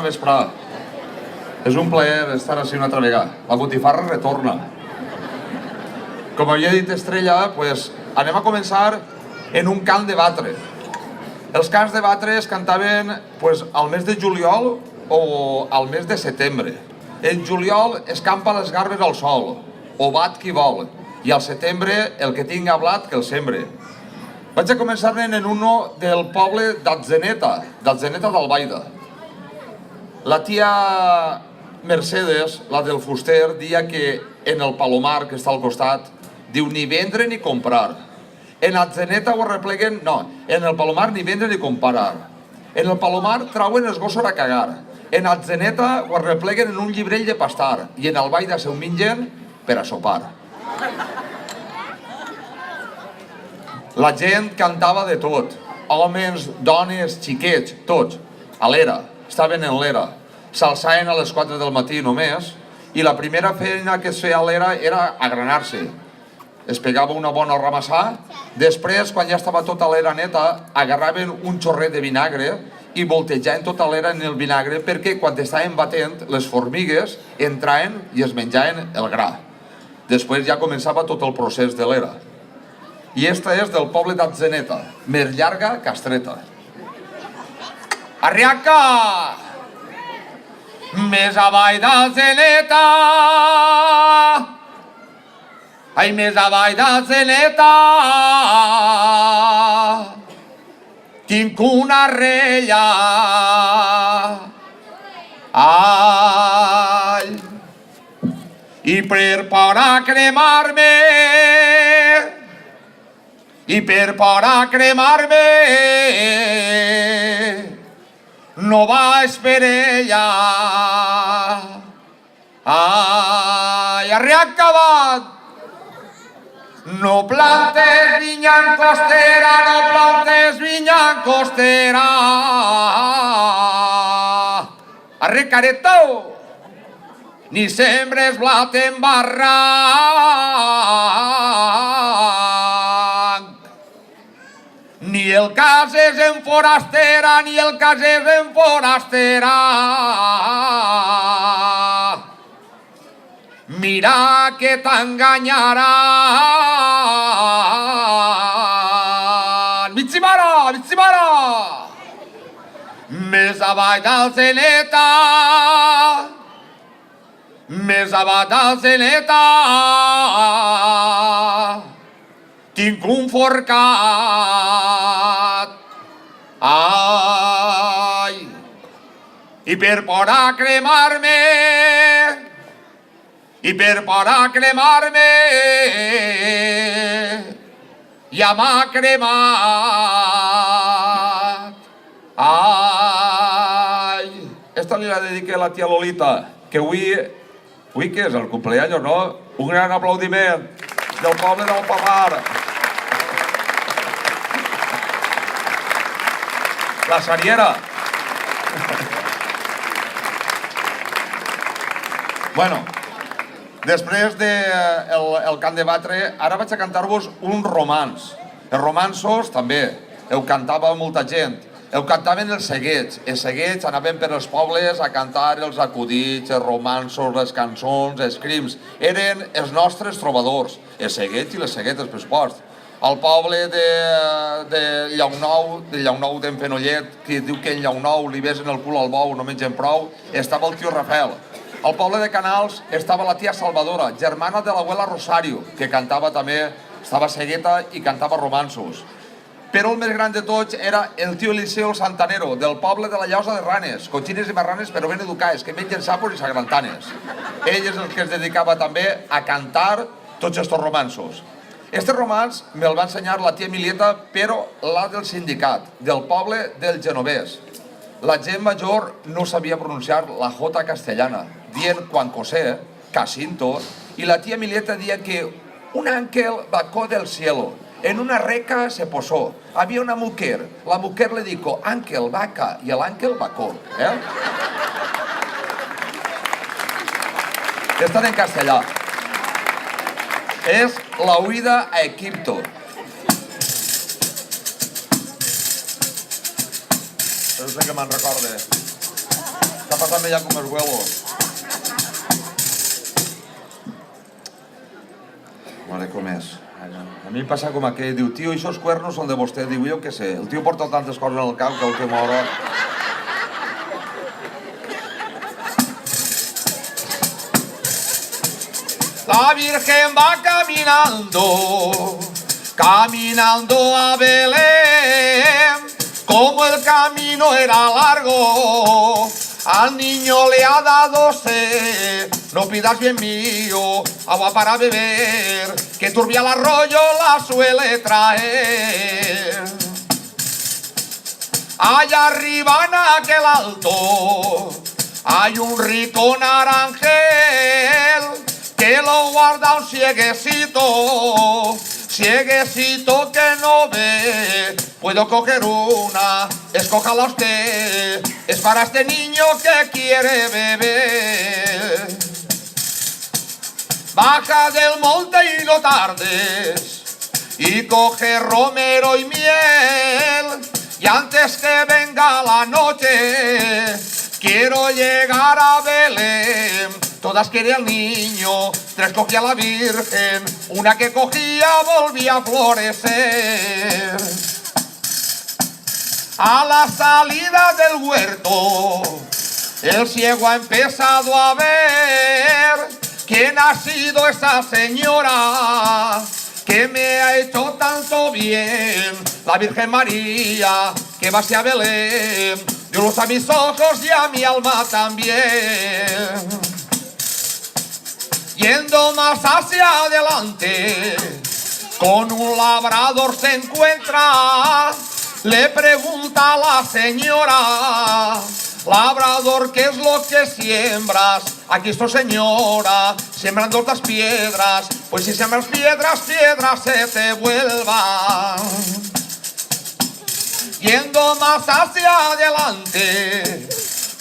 bona vesprada. És un plaer estar així una altra vegada. La botifarra retorna. Com havia dit Estrella, anem a començar en un cant de batre. Els cants de batre es cantaven al mes de juliol o al mes de setembre. En juliol es campa les garbes al sol, o bat qui vol, i al setembre el que tinga blat que el sembre. Vaig a començar-ne en uno del poble d'Atzeneta d'Albaida. La tia Mercedes, la del fuster, dia que en el Palomar, que està al costat, diu ni vendre ni comprar. En Atzeneta ho arrepleguen, no, en el Palomar ni vendre ni comprar. En el Palomar trauen els gossos a cagar. En Atzeneta ho arrepleguen en un llibrell de pastar. I en Albaida se ho mengen per a sopar. La gent cantava de tot. Homes, dones, xiquets, tots. A l'era, estaven en l'era. S'alçaven a les 4 del matí només i la primera feina que es feia a l'era era agranar-se. Es pegava una bona ramassà. Després, quan ja estava tota l'era neta, agarraven un xorret de vinagre i voltejaven tota l'era en el vinagre perquè quan estaven batent les formigues entraven i es menjaven el gra. Després ja començava tot el procés de l'era. I esta és del poble d'Atzeneta, més llarga que estreta. Arriaca! Més avall d'Atzeneta, ai, més avall d'Atzeneta, tinc una rella, ai, i per por a cremar-me, no vaig per ella. Ai, arre acabat! No plantes vinya en costera, no plantes vinya en costera. Arre caretó! Ni sembres blat en barranc. Ni el cas és en forastera, ni el cas és en forastera. Mira que t'enganyaran. Mitsimara, mitsimara! Més avall d'Atzeneta, més avall d'Atzeneta, tinc un forcat, ai, i per por a cremar-me, ja m'ha cremat, ai. Esta li la dediqué a la tia Lolita, que avui que és el cumpleaños, no? Un gran aplaudiment del poble del Palomar. La Sariera. Bueno, després del cant de batre, ara vaig a cantar-vos un romanç. Els romanços també, ho cantava molta gent. Ho cantaven els seguets. Els seguets anaven per els pobles a cantar els acudits, els romanços, les cançons, els crims. Eren els nostres trobadors, els seguets i les seguetes per post. Al poble de Llaunnou d'en Fenollet, que diu que en Llaunnou li besen el cul al bou, no mengen prou, estava el tio Rafael. Al poble de Canals estava la tia Salvadora, germana de l'abuela Rosario, que cantava també, estava segueta i cantava romanços. Però el més gran de tots era el tio Eliseo el Santanero, del poble de la Llosa de Ranes, cotxines i marranes però ben educades, que mengen sapos i sagrantanes. Ell és el que es dedicava també a cantar tots aquests romanços. Este romanç me'l va ensenyar la tia Emilieta, però la del sindicat, del poble del Genovès. La gent major no sabia pronunciar la J castellana, dient Juan José, Jacinto, i la tia Emilieta deia que un ángel bajó del cielo, en una reca se posó, había una mujer, la mujer le dijo ángel, vaca, y el ángel bajó. Estan en castellà. És la huida a Egipto. No sé què me'n recorde. pasando ya con los huevos. Vale, com és? A mi em passa com aquell, diu, tio, aquests cuernos són de vostè, diu, jo què sé, el tio porta tantes coses en el cap que a última hora... La Virgen va caminando a Belén, como el camino era largo, al niño le ha dado sed. No pidas, bien mío, agua para beber, que turbia el arroyo la suele traer. Allá arriba en aquel alto hay un rico naranjel que lo guarda un cieguecito, cieguecito que no ve. Puedo coger una, escójala usted, es para este niño que quiere beber. Baja del monte y no tardes, y coge romero y miel, y antes que venga la noche, quiero llegar a Belén. Todas quería al niño, tres cogía a la Virgen, una que cogía volvía a florecer. A la salida del huerto, el ciego ha empezado a ver quién ha sido esa señora que me ha hecho tanto bien. La Virgen María, que va hacia Belén, dio luz a mis ojos y a mi alma también. Yendo más hacia adelante, con un labrador se encuentra. Le pregunta a la señora, labrador, ¿qué es lo que siembras? Aquí estoy, señora, sembrando estas piedras, pues si siembras piedras, piedras se te vuelvan. Yendo más hacia adelante,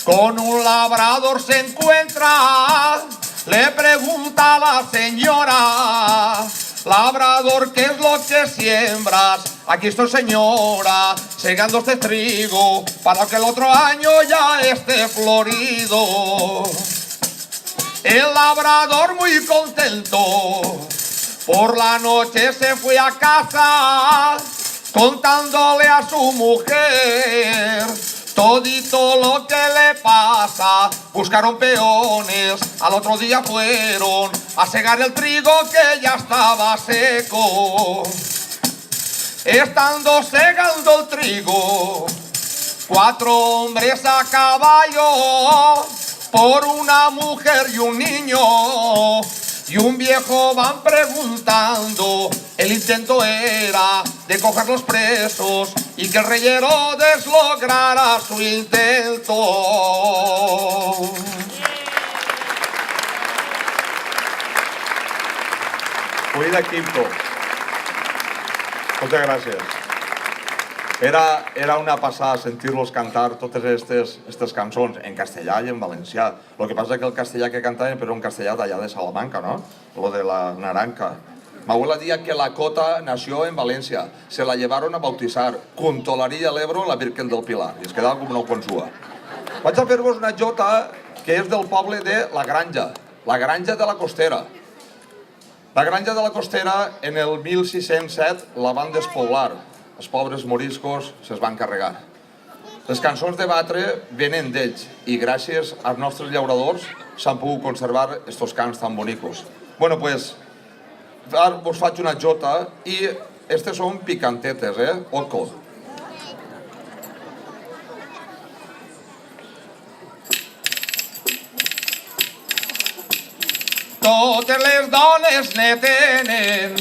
con un labrador se encuentra. Le pregunta a la señora, labrador, ¿qué es lo que siembras? Aquí estoy, señora, segando este trigo para que el otro año ya esté florido. El labrador, muy contento, por la noche se fue a casa, contándole a su mujer todito lo que le pasa. Buscaron peones, al otro día fueron a segar el trigo que ya estaba seco. Estando segando el trigo, 4 hombres a caballo, por una mujer y un niño, y un viejo van preguntando. El intento era de coger los presos y que el rey Herodes lograra su intento. Oída Quinto. Muchas gracias. Era una passada sentir-los cantar totes aquestes cançons en castellà i en valencià. Lo que passa que el castellà que cantaven era un castellà d'allà de Salamanca, ¿no? Lo de la naranja. Mi abuela decía que la Cota nació en Valencia. Se la llevaron a bautizar Contoleria del Ebro, la Virgen del Pilar. I es quedava com una consua. Vaig a fer-vos una jota que és del poble de La Granja de la Costera. La Granja de la Costera, en el 1607, la van despoblar. Els pobres moriscos se'ls van carregar. Les cançons de Batre venen d'ells i gràcies als nostres llauradors s'han pogut conservar estos cants tan bonicos. Bueno, pues, ara us faig una jota i estes són picantetes, Oco. Totes les dones ne tenen,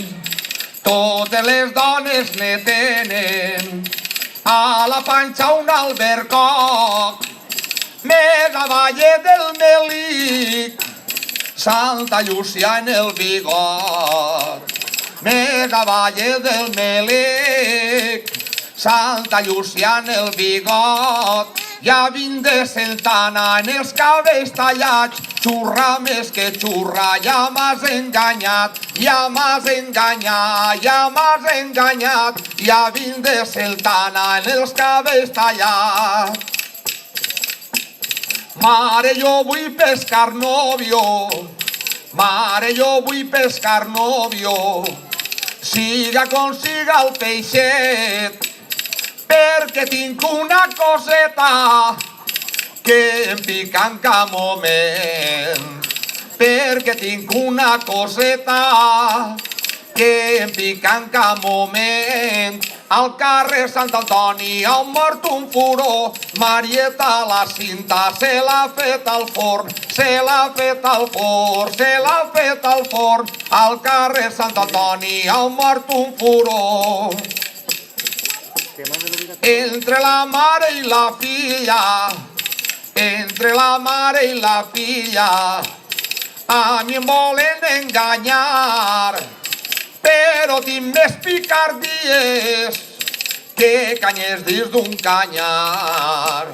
totes les dones ne tenen a la panxa un albercoc, més avall del melic, Santa Llúcia en el bigot. Més avall del melic, Santa Llúcia en el bigot. Ja vinc de Celtana en els cabells tallats, xurra més que xurra, ja m'has enganyat, ja m'has enganyat, ja m'has enganyat. Ja vinc de Celtana en els cabells tallats. Mare, yo vull pescar novio. Mare, jo vull pescar novio. Siga com siga el peixet, perquè tinc una coseta que em pica en cap moment. Perquè tinc una coseta que em pica en cap moment. Al carrer Sant Antoni ha mort un furó, Marieta la cinta se l'ha fet al forn, se l'ha fet al forn, se l'ha fet al forn. Al carrer Sant Antoni ha mort un furó. Entre la mare i la filla, entre la mare i la filla, a mi em volen enganyar, però tinc més picardies que canyes dins d'un canyar.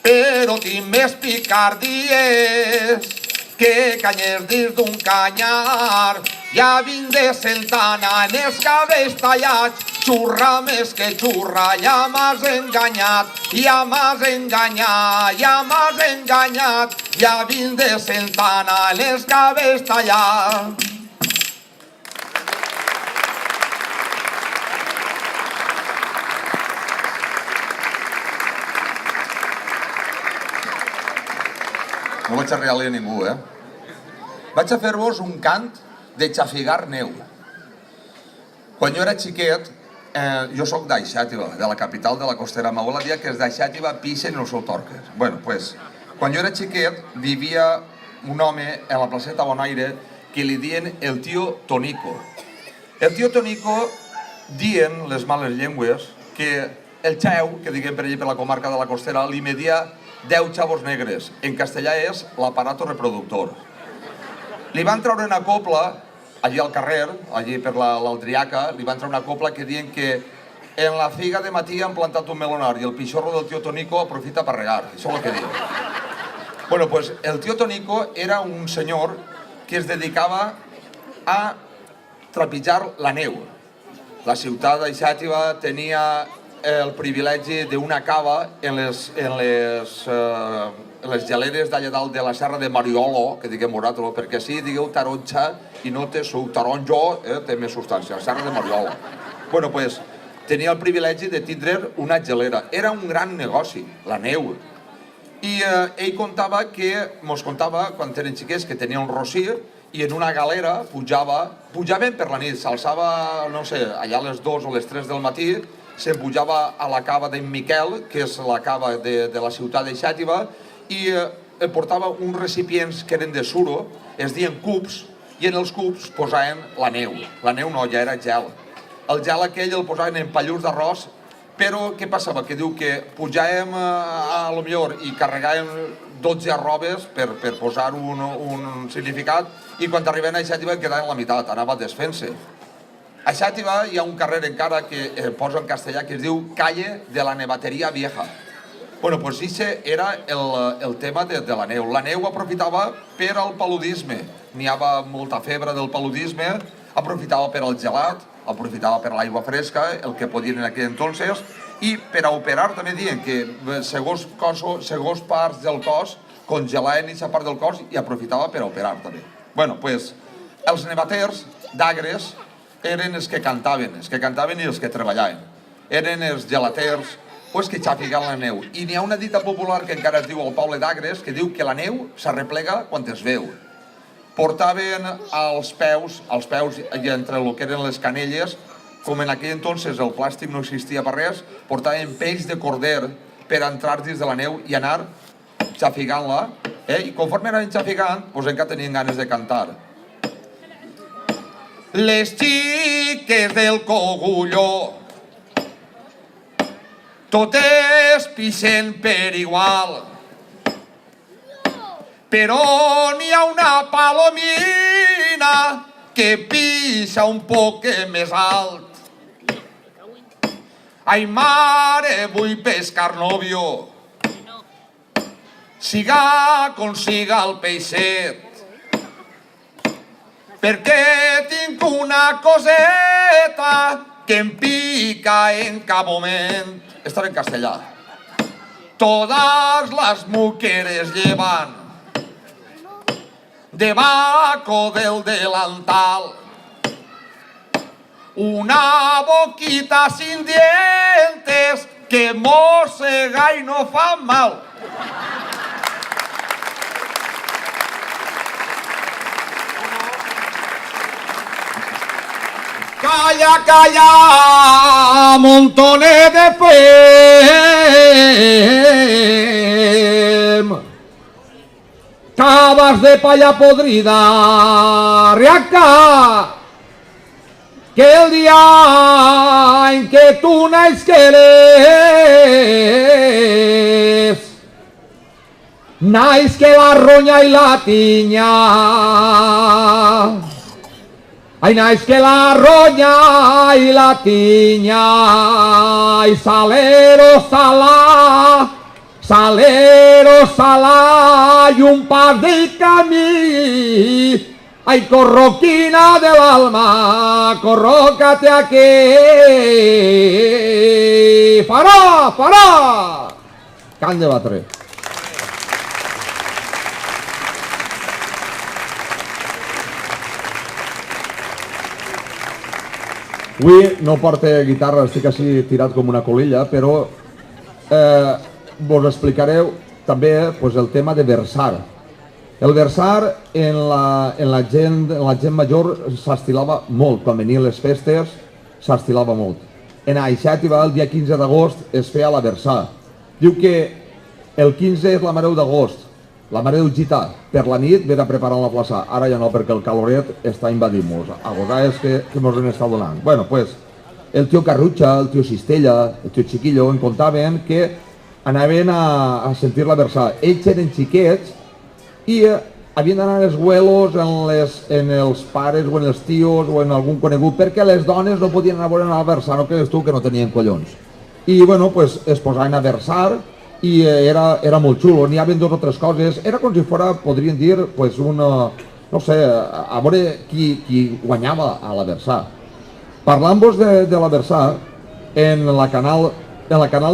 Però tinc més picardies que canyes dins d'un canyar. Ja vinc de Santana en els cabells tallats, xurra més que xurra, ja m'has enganyat, ja m'has enganyat, ja m'has enganyat. Ja vinc de Santana en els cabells tallats. No vaig a regalar a ningú, Vaig a fer-vos un cant de xafigar neu. Quan jo era xiquet, jo soc d'Aixàtiva, de la capital de la Costera. M'abuela dia que els d'Aixàtiva pixen els autorques. Bueno, pues, quan jo era xiquet, vivia un home a la placeta Bonaire que li dien el tio Tonico. El tio Tonico dien les males llengües que el xeu, que diguem per allà per la comarca de la Costera, li media 10 xavos negres. En castellà és l'aparato reproductor. Li van treure una copla, allí al carrer, allí per l'Altriaca, li van treure una copla que diuen que en la figa de matí han plantat un melonar i el pixorro del tio Tonico aprofita per regar. Això és el que diu. Bueno, pues el tio Tonico era un senyor que es dedicava a trepitjar la neu. La ciutat d'Aixàtiva tenia el privilegi d'una cava en les geleres d'allà dalt de la serra de Mariolo, que diguem morat-lo, perquè si digueu taronja i no té suc, taronjo té més substància, la serra de Mariolo. Bueno, pues, tenia el privilegi de tindre una gelera. Era un gran negoci, la neu. I ell contava que, mos contava, quan eren xiquets, que tenia un rossir i en una galera pujaven per la nit, s'alçava, no sé, allà a les 2 o les 3 del matí, se'n pujava a la cava d'en Miquel, que és la cava de la ciutat de Xàtiva, i portava uns recipients que eren de suro, es deien cubs, i en els cubs posaven la neu. La neu no, ja era gel. El gel aquell el posaven en pallurs d'arròs, però què passava? Que diu que pujàvem a lo millor i carregàvem 12 arrobes per posar un significat, i quan arribaven a Xàtiva en quedaven la meitat, anava desfent-se. A Xàtiva hi ha un carrer encara que posa en castellà que es diu Calle de la Nevateria Vieja. Bueno, doncs això era el tema de la neu. La neu aprofitava per al paludisme. N'hi havia molta febre del paludisme, aprofitava per al gelat, aprofitava per l'aigua fresca, el que podien en aquell entonces, i per a operar també diuen que segons parts del cos congelaven aquesta part del cos i aprofitava per a operar també. Bueno, doncs els nevaters d'Agres eren els que cantaven i els que treballaven. Eren els gelaters o els que xafigaven la neu. I n'hi ha una dita popular que encara es diu al poble d'Agres que diu que la neu s'arreplega quan es veu. Portaven als peus i entre el que eren les canelles, com en aquell entonces el plàstic no existia per res, portaven pells de corder per entrar dins de la neu i anar xafigant-la. I conforme anaven xafigant, doncs encara tenien ganes de cantar. Les xiques del Cogulló totes pixen per igual, però n'hi ha una palomina que pixa un poc més alt. Ai, mare, vull pescar novio, siga com siga el peixet, perquè tinc una coseta que em pica en cap moment. Estava en castellà. todas las mujeres llevan debajo del delantal una boquita sin dientes que mossega y no fa mal. Calla, calla, montones de fem. Cabas de palla podrida, riaca. Que el día en que tú naisqueres, naisque la roña y la tiña. Ay, naisque la roña y la tiña. Y salero salá y un par de camí. Ay, corroquina del alma, corrócate aquí. Farà, farà. Can de batre. Avui no porta guitarra, estic així tirat com una colilla, però vos explicareu també el tema de versar. El versar en la gent major s'estilava molt, quan venien les festes s'estilava molt. En Aixàtiva, el dia 15 d'agost, es feia la versar. Diu que el 15 és la Mare d'agost, la Mare Gita, per la nit ve a preparar la plaça. Ara ja no, perquè el caloret està invadint-nos, a vegades que mos en està donant. Bueno, pues, el tio Carrutxa, el tio Cistella, el tio Chiquillo, en contaven que anaven a sentir la versar. Ells eren xiquets i havien d'anar als huelos en els pares o en els tios o en algun conegut, perquè les dones no podien anar a veure a versar, no creus tu que no tenien collons. I bueno, pues es posaven a versar i era molt xulo, n'hi havia dues o tres coses, era com si fora, podríem dir, pues una, no sé, a veure qui guanyava a la versar. Parlant-vos de la versar, en la canal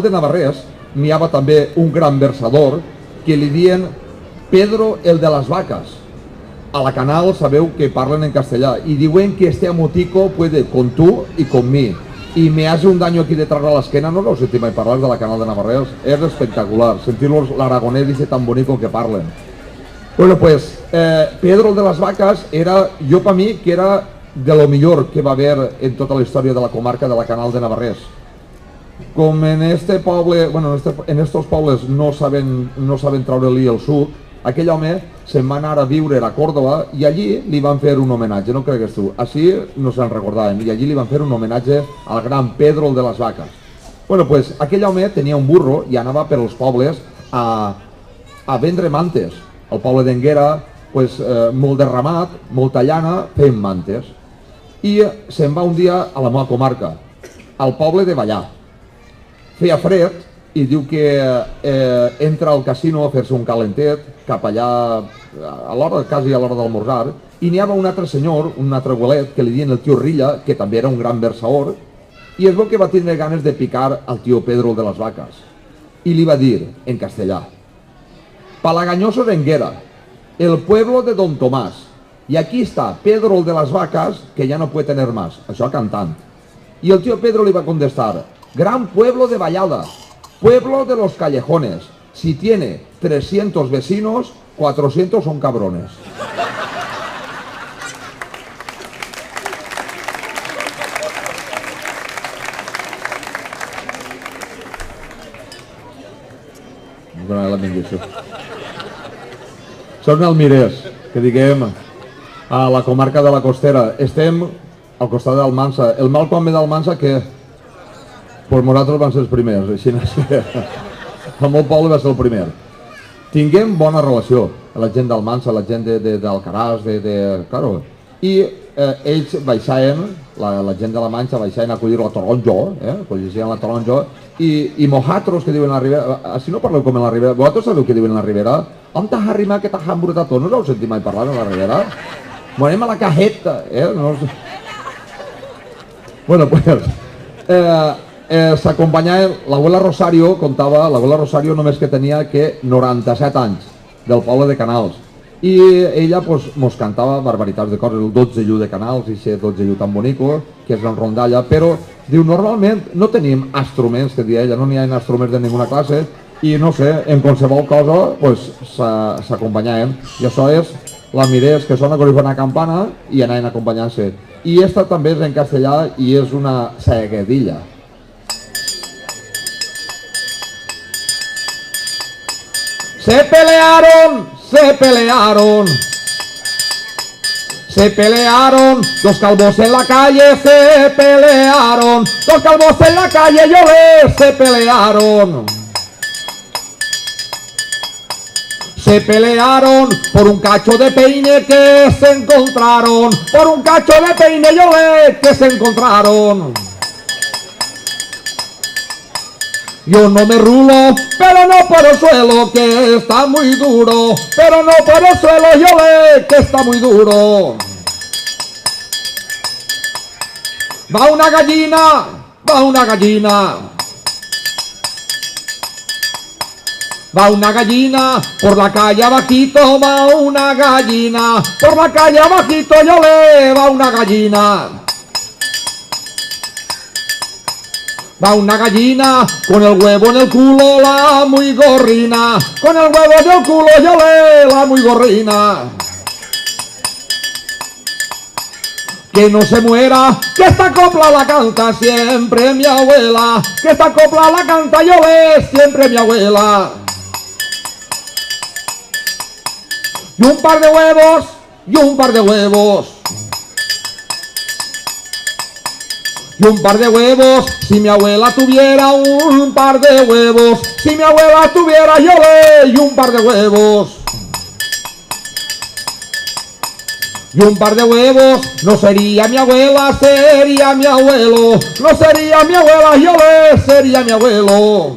de Navarrés n'hi havia també un gran versador que li dien Pedro el de las vacas. A la canal sabeu que parlen en castellà y diuen que este amotico puede con tú y con mí. Y me hace un daño aquí detrás de la esquena, no lo sentí mai parlar de la canal de Navarrés, es espectacular, sentirlos l'aragonès dice tan bonito que parlen. Bueno, pues Pedro el de las vacas era, jo per mi, que era de lo millor que va haver en tota la història de la comarca de la canal de Navarrés. Com en este poble, bueno, en estos pobles no saben traure-li el suc, aquell home se'n va anar a viure a Còrdova i allí li van fer un homenatge, no cregues tu, així no se'n recordaven, i allí li van fer un homenatge al gran Pedro el de les vaques. Bueno, pues aquell home tenia un burro i anava per als pobles a vendre mantes. Al poble d'Enguera, pues, molt de ramat, molta llana, fent mantes. I se'n va un dia a la meva comarca, al poble de Vallà. Feia fred i diu que entra al casino a fer-se un calentet cap allà quasi a l'hora d'almorzar i n'hi havia un altre senyor, un altre abuelet que li diuen el tio Rilla, que també era un gran versador, i es veu que va tindre ganes de picar al tio Pedro de les vaques i li va dir en castellà: Palagañoso de Enguera, el pueblo de Don Tomás, y aquí está Pedro el de las vacas que ya no puede tener más. Això cantant. I el tio Pedro li va contestar: gran pueblo de Vallada, pueblo de los callejones. Si tiene 300 vecinos, 400 son cabrones. Són almirers, que diguem, a la comarca de la Costera. Estem al costat d'Almansa. El mal quan ve d'Almansa que... Pues nosaltres van ser els primers, així no sé. El meu poble va ser el primer. Tinguem bona relació, la gent d'Almansa, la gent d'Alcaràs, claro. I ells baixaven, la gent de la Manxa baixaven a collir la taronja, collien la taronja, i mojatros que diuen a la Ribera, si no parleu com a la Ribera, vosaltres sabeu què diuen a la Ribera? On t'has arrimat que t'has embrutat tot? No us heu sentit mai parlar a la Ribera? Anem a la cajeta, no sé. Bueno, pues... s'acompanyava, l'abuela Rosario contava, l'abuela Rosario només que tenia que 97 anys, del poble de Canals, i ella mos cantava barbaritats de coses, el 12 llu de Canals, i aquest 12 llu tan bonico, que és en rondalla, però diu, normalment no tenim instruments, que dia ella, no n'hi ha instruments de ninguna classe, i no sé, en qualsevol cosa s'acompanyaven, i això és la mirés que sona com una campana i anaven acompanyant-se. I esta també és en castellà i és una seguedilla. Se pelearon, dos calvos en la calle se pelearon, dos calvos en la calle se pelearon. Se pelearon por un cacho de peine que se encontraron, por un cacho de peine que se encontraron. Yo no me rulo, pero no por el suelo que está muy duro, pero no por el suelo que está muy duro. Va una gallina, va una gallina. Va una gallina, por la calle abajito va una gallina, por la calle abajito va una gallina. Va una gallina, con el huevo en el culo la muy gorrina, con el huevo en el culo la muy gorrina. Que no se muera, que esta copla la canta siempre mi abuela, que esta copla la canta siempre mi abuela. Y un par de huevos, y un par de huevos. Y un par de huevos, si mi abuela tuviera un par de huevos, si mi abuela tuviera y un par de huevos. Y un par de huevos, no sería mi abuela, sería mi abuelo. No sería mi abuela, sería mi abuelo.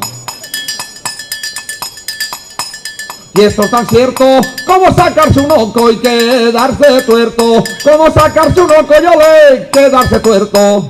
Y esto es tan cierto como sacarse un oco y quedarse tuerto, como sacarse un oco y quedarse tuerto.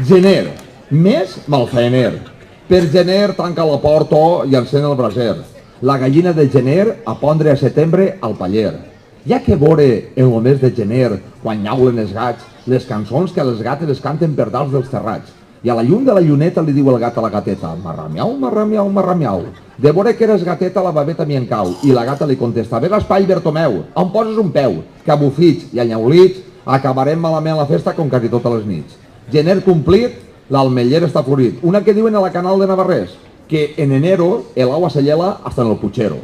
Gener, mes malfaener. Per gener tanca la porta i encén el braser. La gallina de gener a pondre a setembre al paller. Hi ha que veure en el mes de gener, quan nyaulen els gats, les cançons que les gates les canten per dalt dels terrats. I a la llum de la lluneta li diu el gat a la gateta, marramiau, marramiau, marramiau. De veure que eres gateta la babeta m'hi encau. I la gata li contesta, ves a espai, Bertomeu, on poses un peu? Que a bufits i a nyaulits acabarem malament la festa com quasi totes les nits. Gener complit, l'almeller està florit. Una que diuen a la Canal de Navarrés, que en enero el agua se hiela hasta en el puchero.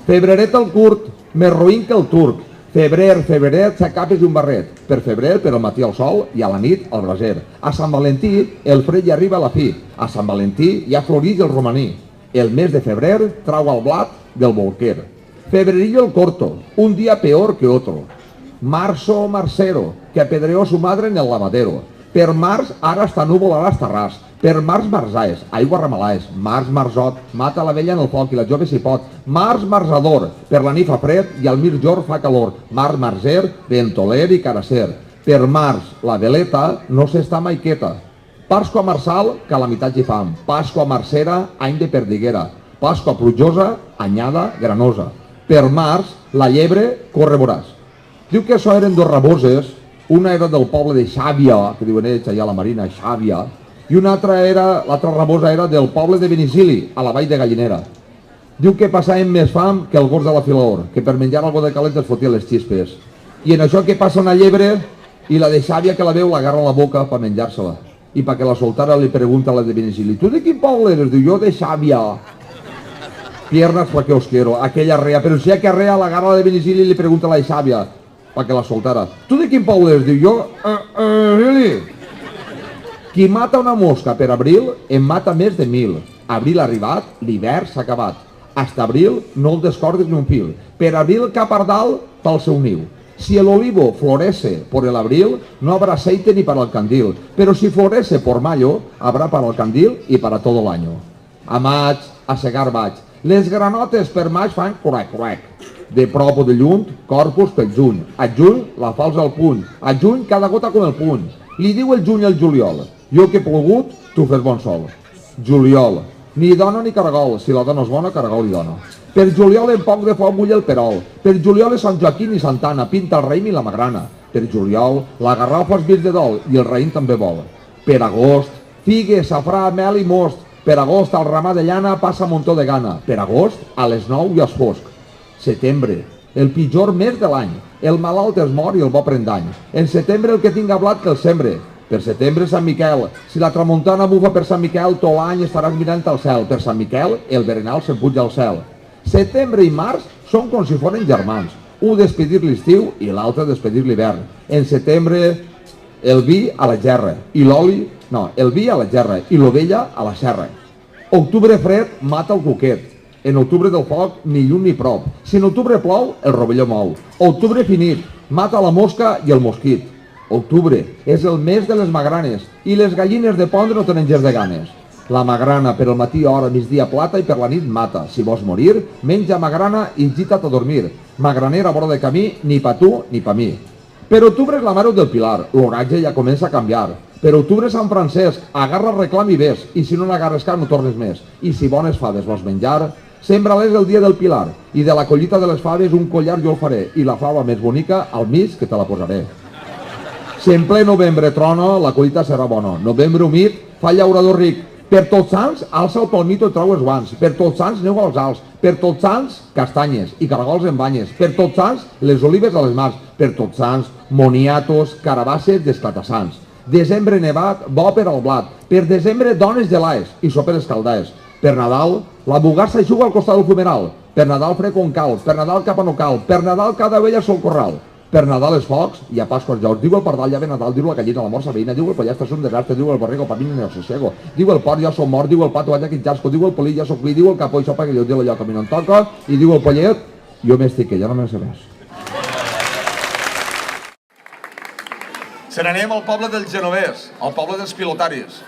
Febreret el curt, més roïn que el turc. Febreret s'acapes d'un barret. Per febrer, per al matí al sol i a la nit al braser. A Sant Valentí el fred ja arriba a la fi. A Sant Valentí ja florix el romaní. El mes de febrer trau el blat del bolquer. Febrerillo el corto, un día peor que otro. Marzo marcero, que apedreó su madre en el lavadero. Per març ara està núvol, ara està ras. Per març marzaes, aigua ramalaes. Març marzot, mata la vella en el foc i la jove si pot. Març marzador, per la nit fa fred i al migjor fa calor. Març marzer, ventoler i carasser. Per març la veleta no s'està mai quieta. Pasqua marçal, calamitat i fam. Pasqua marcera, any de perdiguera. Pasqua plujosa, anyada granosa. Per març la llebre corre voràs. Diu que això eren dos raboses. Una era del poble de Xàbia, que diuen ells allà a la Marina, Xàbia, i una altra era, l'altra rabosa era del poble de Benicili, a la vall de Gallinera. Diu que passaven més fam que el gos de la Filaor, que per menjar algo de calent es fotia les xispes. I en això que passa una llebre i la de Xàbia que la veu l'agarra a la boca per menjar-se-la. I perquè la soltara li pregunta a la de Benicili, tu de quin poble eres? Diu, jo de Xàbia. Piernas pa que os quiero, aquella rea, però si hi ha que rea l'agarra a la de Benicili i li pregunta a la de Xàbia, perquè la soltara. Tu de quin poble eres? Diu, jo, really? Qui mata una mosca per abril en mata més de 1000. Abril arribat, l'hivern s'ha acabat. Hasta abril no el descordes ni un fil. Per abril cap ardal pel seu niu. Si el olivo florece por el abril, no habrá aceite ni para el candil. Pero si florece por mayo, habrá para el candil y para todo el año. A maig, a segar vaig. Les granotes per maig fan corec. De prop o de lluny, corpus pel juny. A juny, la falç al puny. A juny, cada gota com el puny. Li diu el juny al juliol. Jo que he plogut, tu fes bon sol. Juliol. Ni dona ni caragol. Si la dona és bona, caragol li dona. Per juliol en poc de foc mulla el perol. Per juliol és Sant Joaquim i Santana, pinta el raïm i la magrana. Per juliol, la garrofa és vir de dol i el raïm també vol. Per agost, figues, safrà, mel i most. Per agost, al ramar de llana passa muntó de gana. Per agost, a les 9 ja és fosc. Setembre, el pitjor mes de l'any. El malalt es mor i el bo pren dany. En setembre el que tinga blat que el sembre. Per setembre Sant Miquel. Si la tramuntana bufa per Sant Miquel, tot l'any estaràs mirant al cel. Per Sant Miquel, el berenal se'n puja al cel. Setembre i març són com si foren germans. Un despedir l'estiu i l'altre despedir l'hivern. En setembre, el vi a la gerra i l'oli... No, el vi a la gerra i l'ovella a la serra. Octubre fred mata el cuquet. En octubre del foc, ni lluny ni prop. Si en octubre plou, el rovelló mou. Octubre finit, mata la mosca i el mosquit. Octubre és el mes de les magranes i les gallines de pondre no tenen gens de ganes. La magrana per el matí hora, migdia plata i per la nit mata. Si vols morir, menja magrana i gita't a dormir. Magranera a vora de camí, ni pa tu ni pa mi. Per octubre és la Mare del Pilar, l'oratge ja comença a canviar. Per octubre Sant Francesc, agarra, reclam i ves, i si no n'agarres cap no tornes més. I si bones faves vols menjar, sembra-les el dia del Pilar, i de la collita de les faves un collar jo el faré, i la fava més bonica al mig que te la posaré. Si en ple novembre trona, la collita serà bona. Novembre humit, fa llaurador ric. Per Tots Sants, alça el palmito i trau els guants. Per Tots Sants, neu als alts. Per Tots Sants, castanyes i caragols en banyes. Per Tots Sants, les olives a les mans. Per Tots Sants, moniatos, carabasses d'esclatassants. Desembre nevat, bo per al blat. Per desembre, dones gelades i sopes escaldades. Per Nadal, la bugassa juga al costat del fumeral. Per Nadal fred on cal, per Nadal cap a no cal, per Nadal cada ovella sol corral. Per Nadal els focs i a Pasqua els jaus. Diu el pardal, ja ve Nadal, diu la gallina, la morsa veïna, diu el pollastre, és un desastre, diu el borrego, pamina en el sosego. Diu el porc, ja som mort, diu el pato, vaig a quitxasco, diu el polí, ja soc vi, diu el capó i sopa que jo diu allò que a mi no em toca, i diu el pollet, jo m'estic, que ja no me'n sé res. Se n'anem al poble del Genovès, al poble dels pilotaris.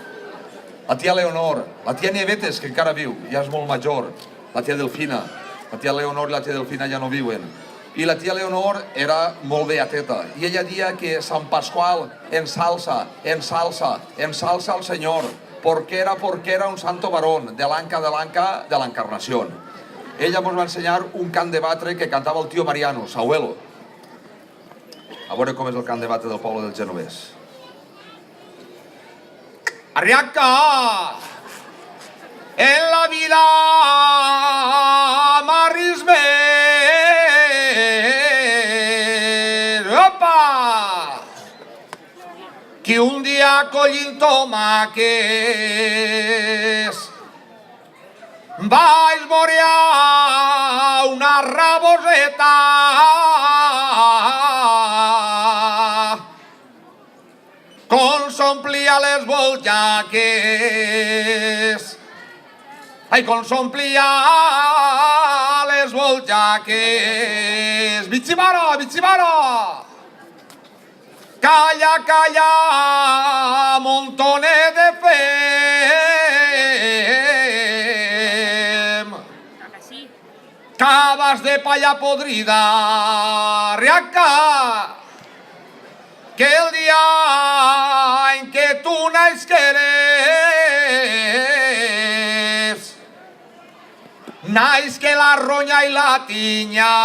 La tia Leonor, la tia Nievetes, que encara viu, ja és molt major, la tia Delfina. La tia Leonor i la tia Delfina ja no viuen. I la tia Leonor era molt beateta. I ella dia que Sant Pasqual ensalza al Senyor, porque era un santo varón, de l'anca de l'encarnació. Ella ens va ensenyar un cant de batre que cantava el tio Mariano, Sauelo. A veure com és el cant de batre del poble del Genovès. Arriaca! En la vida m'arrisme. Opa! Que un dia collint tomàquets vaig veure una raboseta com s'omplia les boljaques. Ai, com s'omplia les boljaques. Bitxibaro, bitxibaro! Calla, calla, montone de fem. Cabas de palla podrida, riaca. Que el dia en que tu naixeres, naix que la ronya i la tinya.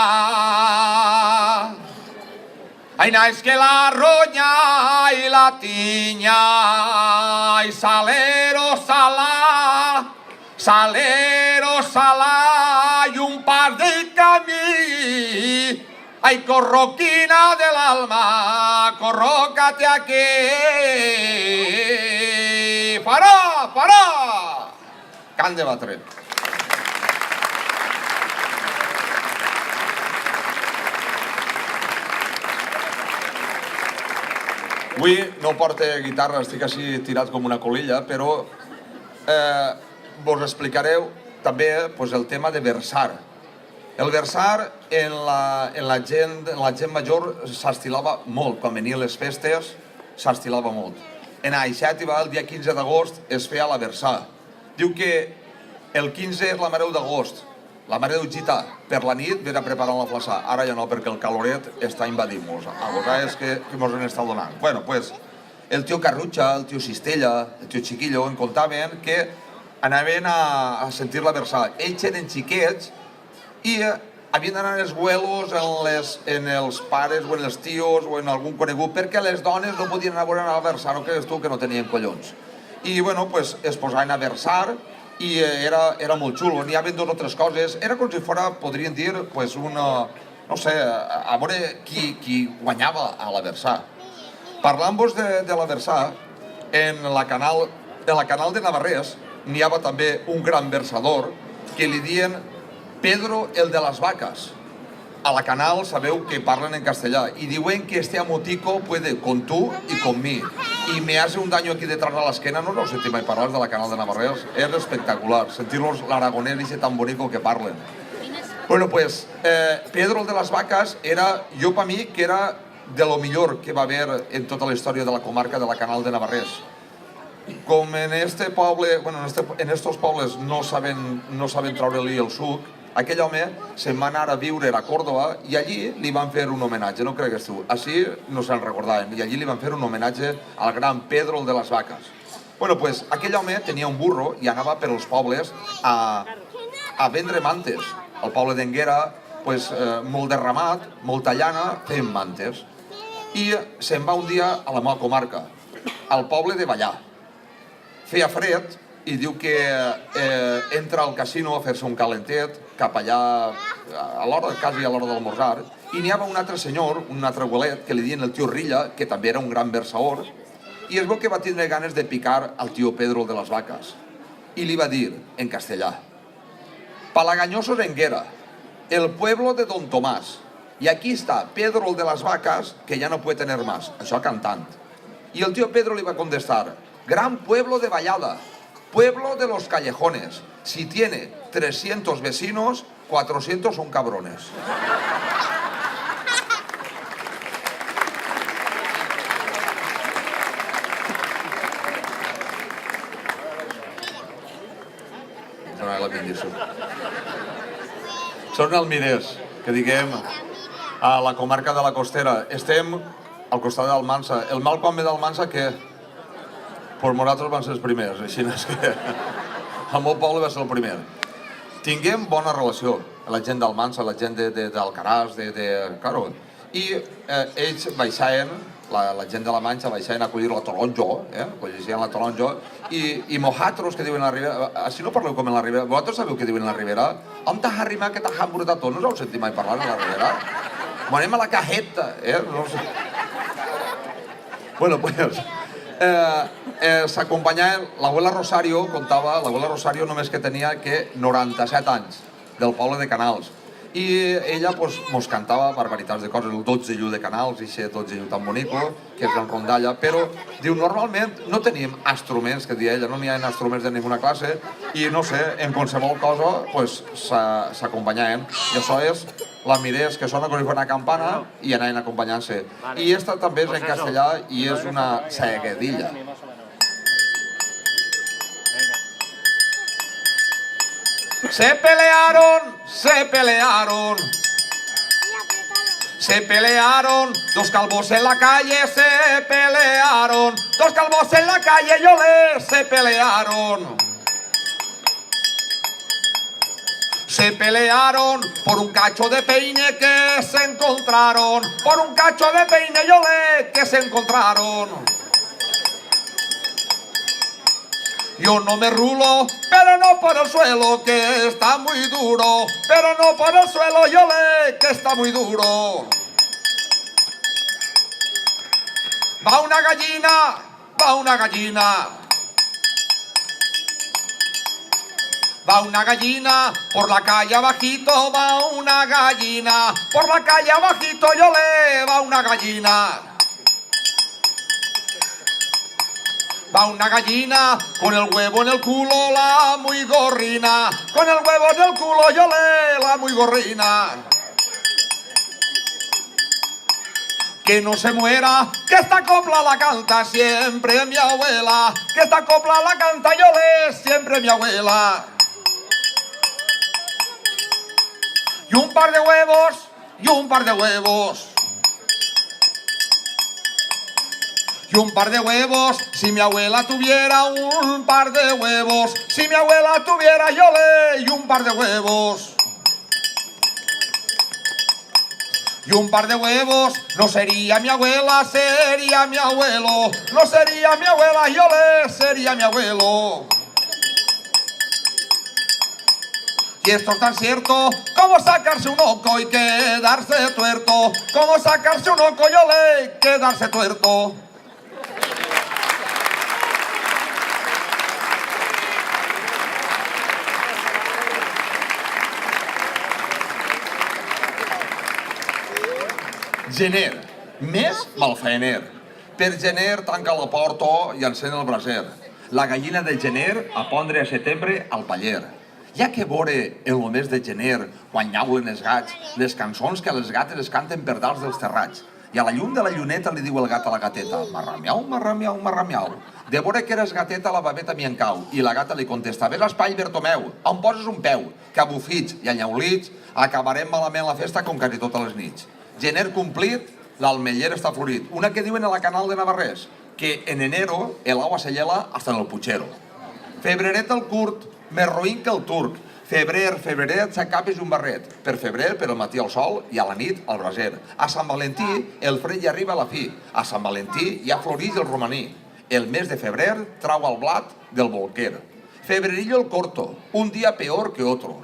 Ai, naix que la ronya i la tinya. Ai, salero salà, salero salà, i un pas de camí. Ai, corroquina del alma, corrócate aquí. Farà, farà! Cant de batre. Avui no porto guitarra, estic així tirat com una colilla, però vos explicareu també el tema de versar. El versar en la gent major s'estilava molt. Quan venien les festes s'estilava molt. En Aixàtiva, el dia 15 d'agost, es feia la versar. Diu que el 15 és la Mare d'agost la mare d'Uchita, per la nit, ve a preparar la flaçà. Ara ja no, perquè el caloret està invadint-nos. A vegades que mos en està donant. Bueno, pues, el tio Carrutxa, el tio Cistella, el tio Chiquillo, en contaven que anaven a sentir-la versar. Ells eren xiquets i havien d'anar als vuelos en els pares o en els tios o en algun conegut, perquè les dones no podien anar a veure a versar, no creus tu, que no tenien collons. I, bueno, pues, es posaven a versar i era molt xulo. N'hi havia 2 o 3 coses. Era com si fora, podríem dir, pues, una, no sé, a veure qui guanyava a la versar. Parlant-vos de la versar, en la canal de Navarrés n'hi havia també un gran versador que li dien Pedro el de las vacas. A la canal sabeu que parlen en castellà y diuen que este amotico puede con tú y con mí. Y me hace un daño aquí detrás de la esquena, no sé si me parlas de la canal de Navarrés, es espectacular, sentirlos l'aragonès dice tan bonito que parlen. Bueno, pues Pedro el de las vacas era, jo per mi, que era de lo millor que va haver en tota la història de la comarca de la canal de Navarrés. Com en este poble, bueno, en estos pobles no saben treure-li el suc, aquell home se'n va anar a viure a Còrdova i allí li van fer un homenatge, no cregues tu, així no se'n recordaven, i allí li van fer un homenatge al gran Pedro el de las vacas. Bueno, pues aquell home tenia un burro i anava per els pobles a vendre mantes. Al poble d'Enguera, pues, molt de ramat, molta llana, feien mantes. I se'n va un dia a la meva comarca, al poble de Vallà. Feia fred i diu que entra al casino a fer-se un calentet cap allà quasi a l'hora d'almorzar, i n'hi havia un altre senyor, un altre abuelet, que li diuen el tio Rilla, que també era un gran versador, i es veu que va tindre ganes de picar al tio Pedro de las vacas. I li va dir, en castellà, Palagañosos Enguera, el pueblo de Don Tomás, y aquí está Pedro el de las vacas, que ya no puede tener más. Això cantant. I el tio Pedro li va contestar, gran pueblo de Vallada, pueblo de los callejones. Si tiene 300 vecinos, 400 son cabrones. Són almirers, que diguem, a la comarca de la Costera. Estem al costat d'Almansa. El mal quan ve d'Almansa que per nosaltres van ser els primers, així és que el meu poble va ser el primer. Tinguem bona relació, la gent d'Almansa, la gent d'Alcaràs, claro, i ells baixaven, la gent de la Manxa baixaven a acollir la taronja, acollien la taronja, i mojatros que diuen a la Ribera, així no parleu com en la Ribera, vosaltres sabeu què diuen a la Ribera? On t'has arribat que t'has embrutat tot? No us heu sentit mai parlar a la Ribera? Anem a la cajeta, no sé. Bueno, pues, s'acompanyaven, l'abuela Rosario contava, l'abuela Rosario només que tenia que 97 anys, del poble de Canals, i ella mos cantava barbaritats de coses, el 12 llu de Canals, i aquest 12 llu tan bonico, que és en rondalla, però diu, normalment no tenim instruments, que dia ella, no n'hi ha instruments de ninguna classe, i no sé, en qualsevol cosa s'acompanyaven, i això és l'almirers que sona com si fos una campana i anaven acompanyant-se. I esta també és en castellà i és una seguedilla. Se pelearon, dos calvos en la calle se pelearon, dos calvos en la calle se pelearon. Se pelearon por un cacho de peine que se encontraron, por un cacho de peine que se encontraron. Yo no me rulo, pero no por el suelo, que está muy duro, pero no por el suelo, que está muy duro. Va una gallina, va una gallina. Va una gallina, por la calle abajito va una gallina, por la calle abajito va una gallina. Va una gallina con el huevo en el culo, la muy gorrina, con el huevo en el culo la muy gorrina. Que no se muera, que esta copla la canta siempre mi abuela, que esta copla la canta siempre mi abuela. y un par de huevos, y un par de huevos. Y un par de huevos, si mi abuela tuviera un par de huevos, si mi abuela tuviera yo le y un par de huevos. Y un par de huevos, no sería mi abuela, sería mi abuelo. No sería mi abuela, yo le sería mi abuelo. Y esto es tan cierto como sacarse un oco y quedarse tuerto. Como sacarse un oco, yo le quedarse tuerto. Gener, mes malfaener. Per gener tanca la porta i encén el braser. La gallina de gener a pondre a setembre al paller. Hi ha que veure en el mes de gener, quan nyaulen els gats, les cançons que les gates es canten per dalt dels terrats. I a la llum de la lluneta li diu el gat a la gateta: marramiau, marramiau, marramiau. De veure que eres gateta, la babeta m'hi encau. I la gata li contesta: ves a l'espai, Bertomeu, on poses un peu? Que a bufits i a nyaulits acabarem malament la festa com quasi totes les nits. Gener complit, l'almeller està florit. Una que diuen a la Canal de Navarrés, que en enero el agua se hiela hasta en el puchero. Febreret el curt, més roïn que el turc. Febreret s'acapes un barret. Per febrer, per al matí el sol i a la nit el braser. A Sant Valentí el fred ja arriba a la fi. A Sant Valentí ja florix el romaní. El mes de febrer trau el blat del bolquer. Febrerillo el corto, un día peor que otro.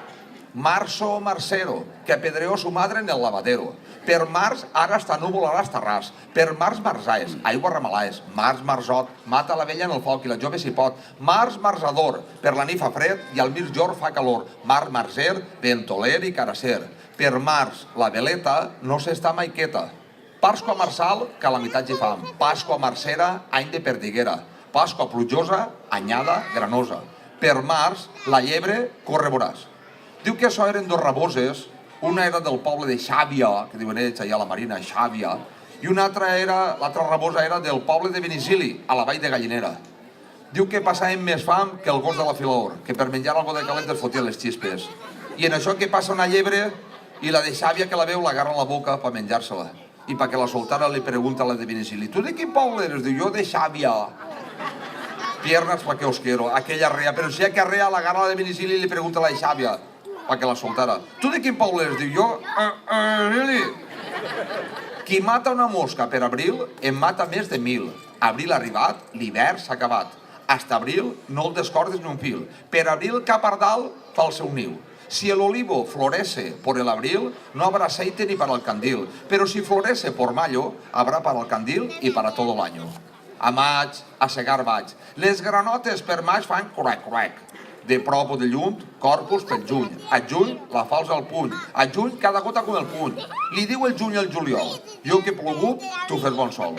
Marzo marcero, que apedreó su madre en el lavadero. Per març, ara està núvol, ara està ras. Per març, marzaes, aigua ramalaes. Març, marzot, mata la vella en el foc i la jove si pot. Març, marzador, per la nit fa fred i al migjor fa calor. Març, marzer, ventoler i carasser. Per març, la veleta no s'està mai quieta. Pasqua marçal, calamitats i fam. Pasqua marcera, any de perdiguera. Pasqua plujosa, anyada granosa. Per març, la llebre corre voràs. Diu que això eren dos raboses, una era del poble de Xàbia, que diuen ells allà a la Marina, Xàbia, i l'altra rabosa era del poble de Benicili, a la vall de Gallinera. Diu que passaven més fam que el gos de la Filaor, que per menjar algo de calent es fotien les xispes. I en això que passa una llebre i la de Xàbia que la veu l'agarra a la boca per menjar-se-la. I perquè la soltara li pregunta a la de Benicili: tu de quin poble eres? Diu: jo de Xàbia. Piernas pa' que os quiero, aquella arrea. Però si hi ha que arrea, l'agarra a la de Benicili i li pregunta a la de Xàbia perquè la soltara. Tu de quin poble eres? Diu: jo, really? Qui mata una mosca per abril, en mata més de 1000. Abril arribat, l'hivern s'ha acabat. Hasta abril no el descordes ni un fil. Per abril cap pardal fa el seu niu. Si el olivo florece por el abril, no habrá aceite ni para el candil. Pero si florece por mayo, habrá para el candil y para todo el año. A maig, a segar vaig. Les granotes per maig fan crac-crac. De prop o de lluny, corpus per juny. A juny, la falsa al puny. A juny, cada gota com el puny. Li diu el juny al juliol: jo que he plogut, tu fes bon sol.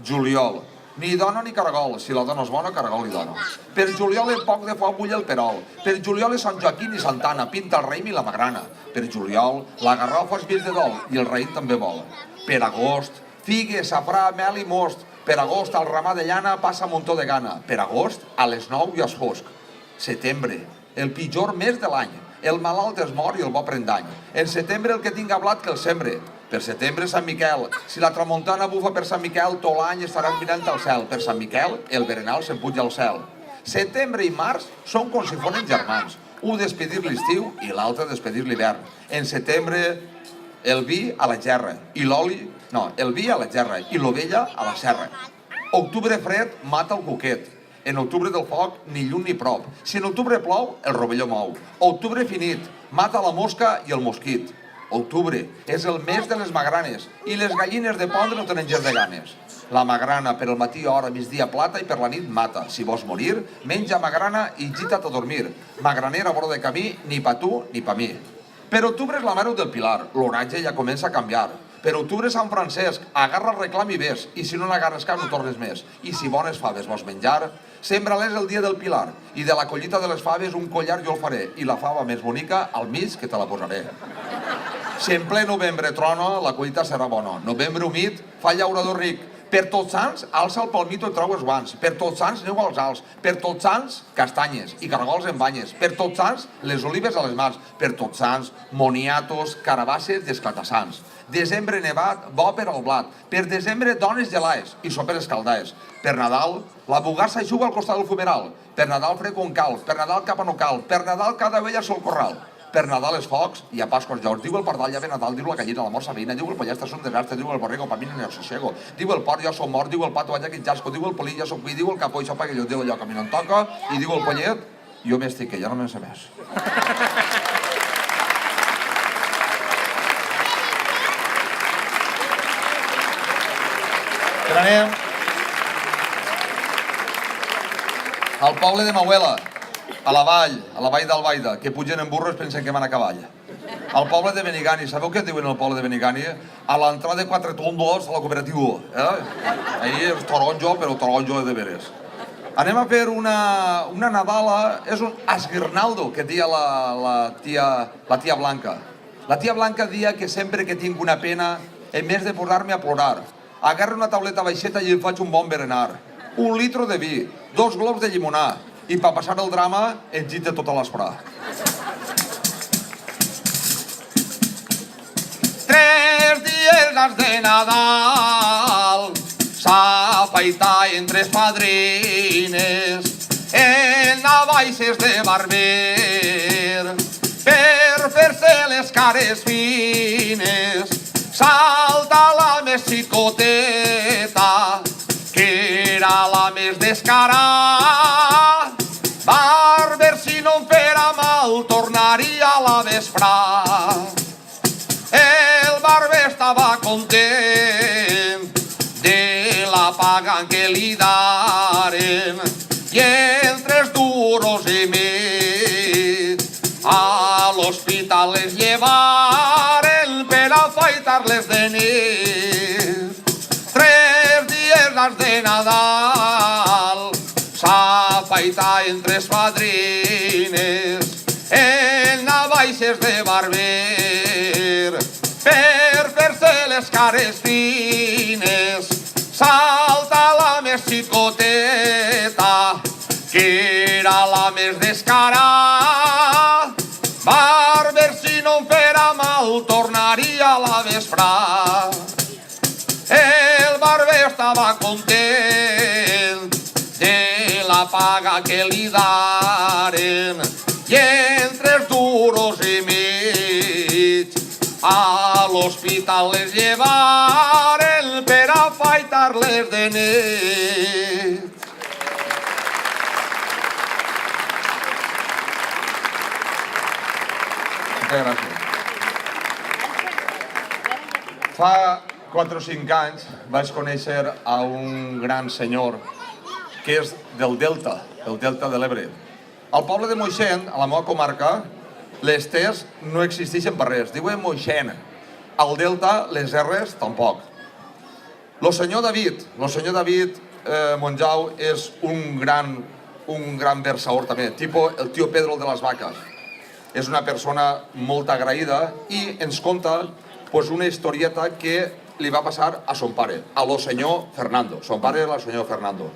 Juliol, ni dona ni caragol. Si la dona és bona, caragol li dona. Per juliol, en poc de foc bull el perol. Per juliol, és Sant Joaquim i Santana, pinta el raïm i la magrana. Per juliol, la garrofa és mig de dol i el raïm també vol. Per agost, figues, safrà, mel i most. Per agost, al ramar de llana passa muntó de gana. Per agost, a les 9 ja és fosc. Setembre, el pitjor mes de l'any. El malalt es mor i el bo pren dany. En setembre, el que tinga blat que el sembre. Per setembre, Sant Miquel. Si la tramuntana bufa per Sant Miquel, tot l'any estaràs mirant al cel. Per Sant Miquel, el berenal se'n puja al cel. Setembre i març són com si foren germans. Un despedir l'estiu i l'altre despedir l'hivern. En setembre, el vi a la gerra i l'oli... No, el vi a la gerra i l'ovella a la serra. Octubre fred mata el cuquet. En octubre del foc, ni lluny ni prop. Si en octubre plou, el rovelló mou. Octubre finit, mata la mosca i el mosquit. Octubre és el mes de les magranes i les gallines de pondre no tenen gens de ganes. La magrana per el matí hora, migdia plata i per la nit mata. Si vols morir, menja magrana i gita't a dormir. Magranera a vora de camí, ni pa tu ni pa mi. Per octubre és la mare del Pilar, l'oratge ja comença a canviar. Per octubre Sant Francesc, agarra el reclam i ves, i si no n'agarres cap no tornes més. I si bones faves vols menjar, sembra-les el dia del Pilar, i de la collita de les faves un collar jo el faré, i la fava més bonica al mig que te la posaré. Si en ple novembre trona, la collita serà bona. Novembre humit fa llaurador ric, Per Tots Sants, alça el palmito i trau els guants. Per Tots Sants, neu als alts. Per Tots Sants, castanyes i caragols en banyes. Per Tots Sants, les olives a les mans. Per Tots Sants, moniatos, carabasses i esclatassants. Desembre nevat, bo per al blat. Per desembre, dones gelades i sopes escaldades. Per Nadal, la bugassa juga al costat del fumeral. Per Nadal, fred quan cal. Per Nadal, cap no cal. Per Nadal, cada ovella sol corral. Per Nadal els focs i a Pasqua els llocs. Diu el pardal, ja ve Nadal, diu la gallina, la mort sabina, diu el pollastre, és un desastre, diu el borrego, pamina en el sossego, diu el porc, jo som mort, diu el pato, allà que jasco, diu el polí, jo som cuí, diu el capó, això paga, jo diu allò que a mi no em toca, i diu el pollet, jo m'estic, que ja no me'n sé més. Però anem al poble de Mauela, a la vall d'Albaida, que pugen en burro i es pensen que van a cavall. Al poble de Benigani, sabeu què diuen al poble de Benigani? A l'entrada de Quatre Tondos a la cooperativa. Ahí és taronjo, però taronjo de veres. Anem a fer una nadala, és un esguirnaldo que dia la tia Blanca. La tia Blanca dia que sempre que tinc una pena, en més de posar-me a plorar, agarro una tauleta baixeta i em faig un bon berenar. 1 litro de vi, 2 globs de llimonar, i per passar el drama, engit de tota l'esprà. 3 dies has de Nadal, s'afaita entre padrines, en navaixes de barber, per fer-se les cares fines, salta la més xicoteta, que era la més descarada. Barber, si no em fera mal, tornaria a la vesprà. El barber estava content de la paga que li daren, i entre els duros i mig a l'hospital les llevaren per afaitar-les de nit. 3 dies has de Nadal, s'afaita entre els padrines, en navaixes de barber, per fer-se les cares fines, salta la més xicoteta, que era la més descarada. Barber, si no em fera mal, tornaria a la vesprà. El barber estava content de la paga que li daren, i entre els duros i mig a l'hospital les llevaren per afaitar-les de nit. Moltes gràcies. Fa 4 o 5 anys vaig conèixer a un gran senyor que és del Delta de l'Ebre. Al poble de Moixent, a la meva comarca, les T's no existeixen per res, diuen Moixent. Al Delta, les R's, tampoc. El senyor David Monjau és un gran versador també, tipus el tio Pedro de les vaques. És una persona molt agraïda i ens conta una historieta que li va passar a son pare, a lo senyor Fernando. Son pare era el senyor Fernando.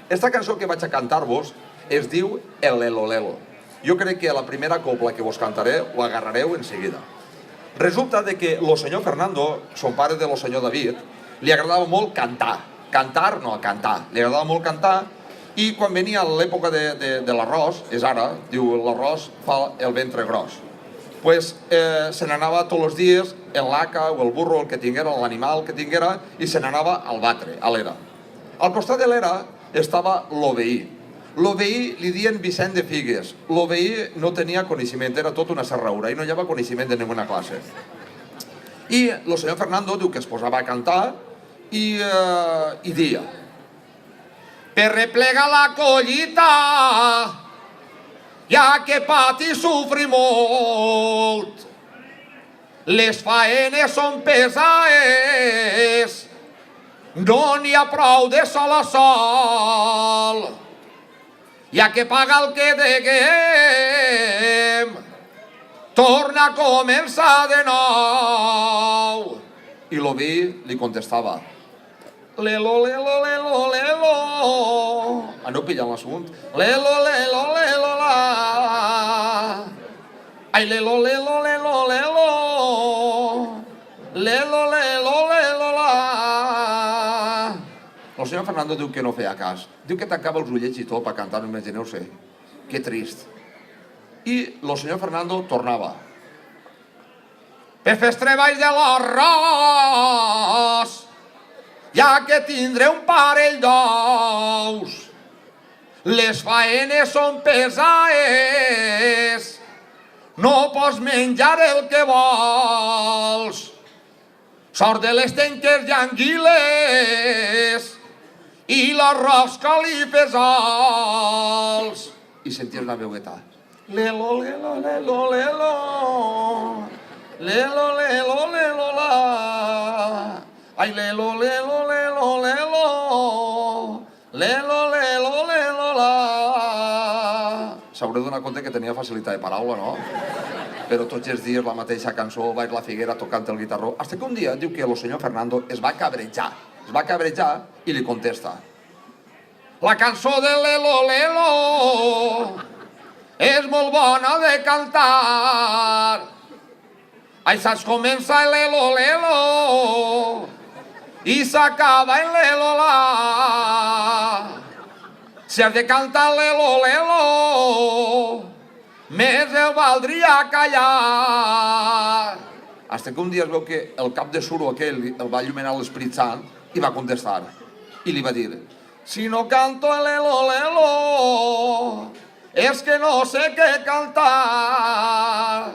Esta cançó que vaig a cantar-vos es diu El Lelo Lelo. Jo crec que la primera copla que vos cantaré ho agarrareu en seguida. Resulta que el senyor Fernando, son pare de lo senyor David, li agradava molt cantar. Cantar, no, cantar. Li agradava molt cantar i quan venia l'època de l'arròs, és ara, diu l'arròs fa el ventre gros. Pues se n'anava tots els dies en l'haca o el burro, el que tinguera, l'animal que tinguera, i se n'anava al batre, a l'era. Al costat de l'era estava l'oveí. L'oveí li diuen Vicent de Figues. L'oveí no tenia coneixement, era tot una serraura i no hi havia coneixement de ninguna classe. I el senyor Fernando diu que es posava a cantar i dia: per replegar la collita, ja que pati sofri molt, les faenes són pesades, no n'hi ha prou de sol a sol, ja que paga el que deguem, torna a començar de nou. I l'oví li contestava: Lelo, lelo, lelo, lelo. Aneu pillant l'assumpte. Lelo, lelo, lelo, la. Ai, lelo, lelo, lelo, lelo. Lelo, lelo, lelo, la. El senyor Fernando diu que no feia cas. Diu que tancava els ullets i tot per cantar, imagineu-se. Que trist. I el senyor Fernando tornava. Per fes treballs de l'arròs, ja que tindré un parell d'ous. Les faenes són pesades, no pots menjar el que vols. Sort de les tenques i anguiles i l'arròs califesals. I senties una veueta. Lelo, lelo, lelo, lelo. Lelo, lelo, lelo, la. Ai, lelo, lelo, lelo, lelo. Lelo, lelo, lelo, la. S'haureu donat compte que tenia facilitat de paraula, no? Però tots els dies la mateixa cançó, vaig la Figuera tocant el guitarró. Hasta que un dia diu que el senyor Fernando es va cabrejar. Es va cabrejar i li contesta. La cançó de Lelo, Lelo és molt bona de cantar. Ai, saps, comença el Lelo, Lelo i s'acaba el Lelo, la. Si has de cantar Lelo, Lelo, més el valdria callar. Hasta que un dia es veu que el cap de suro aquell el va il·luminar l'Esperit Sant i va contestar. I li va dir, si no canto el Lelo, Lelo, és que no sé què cantar.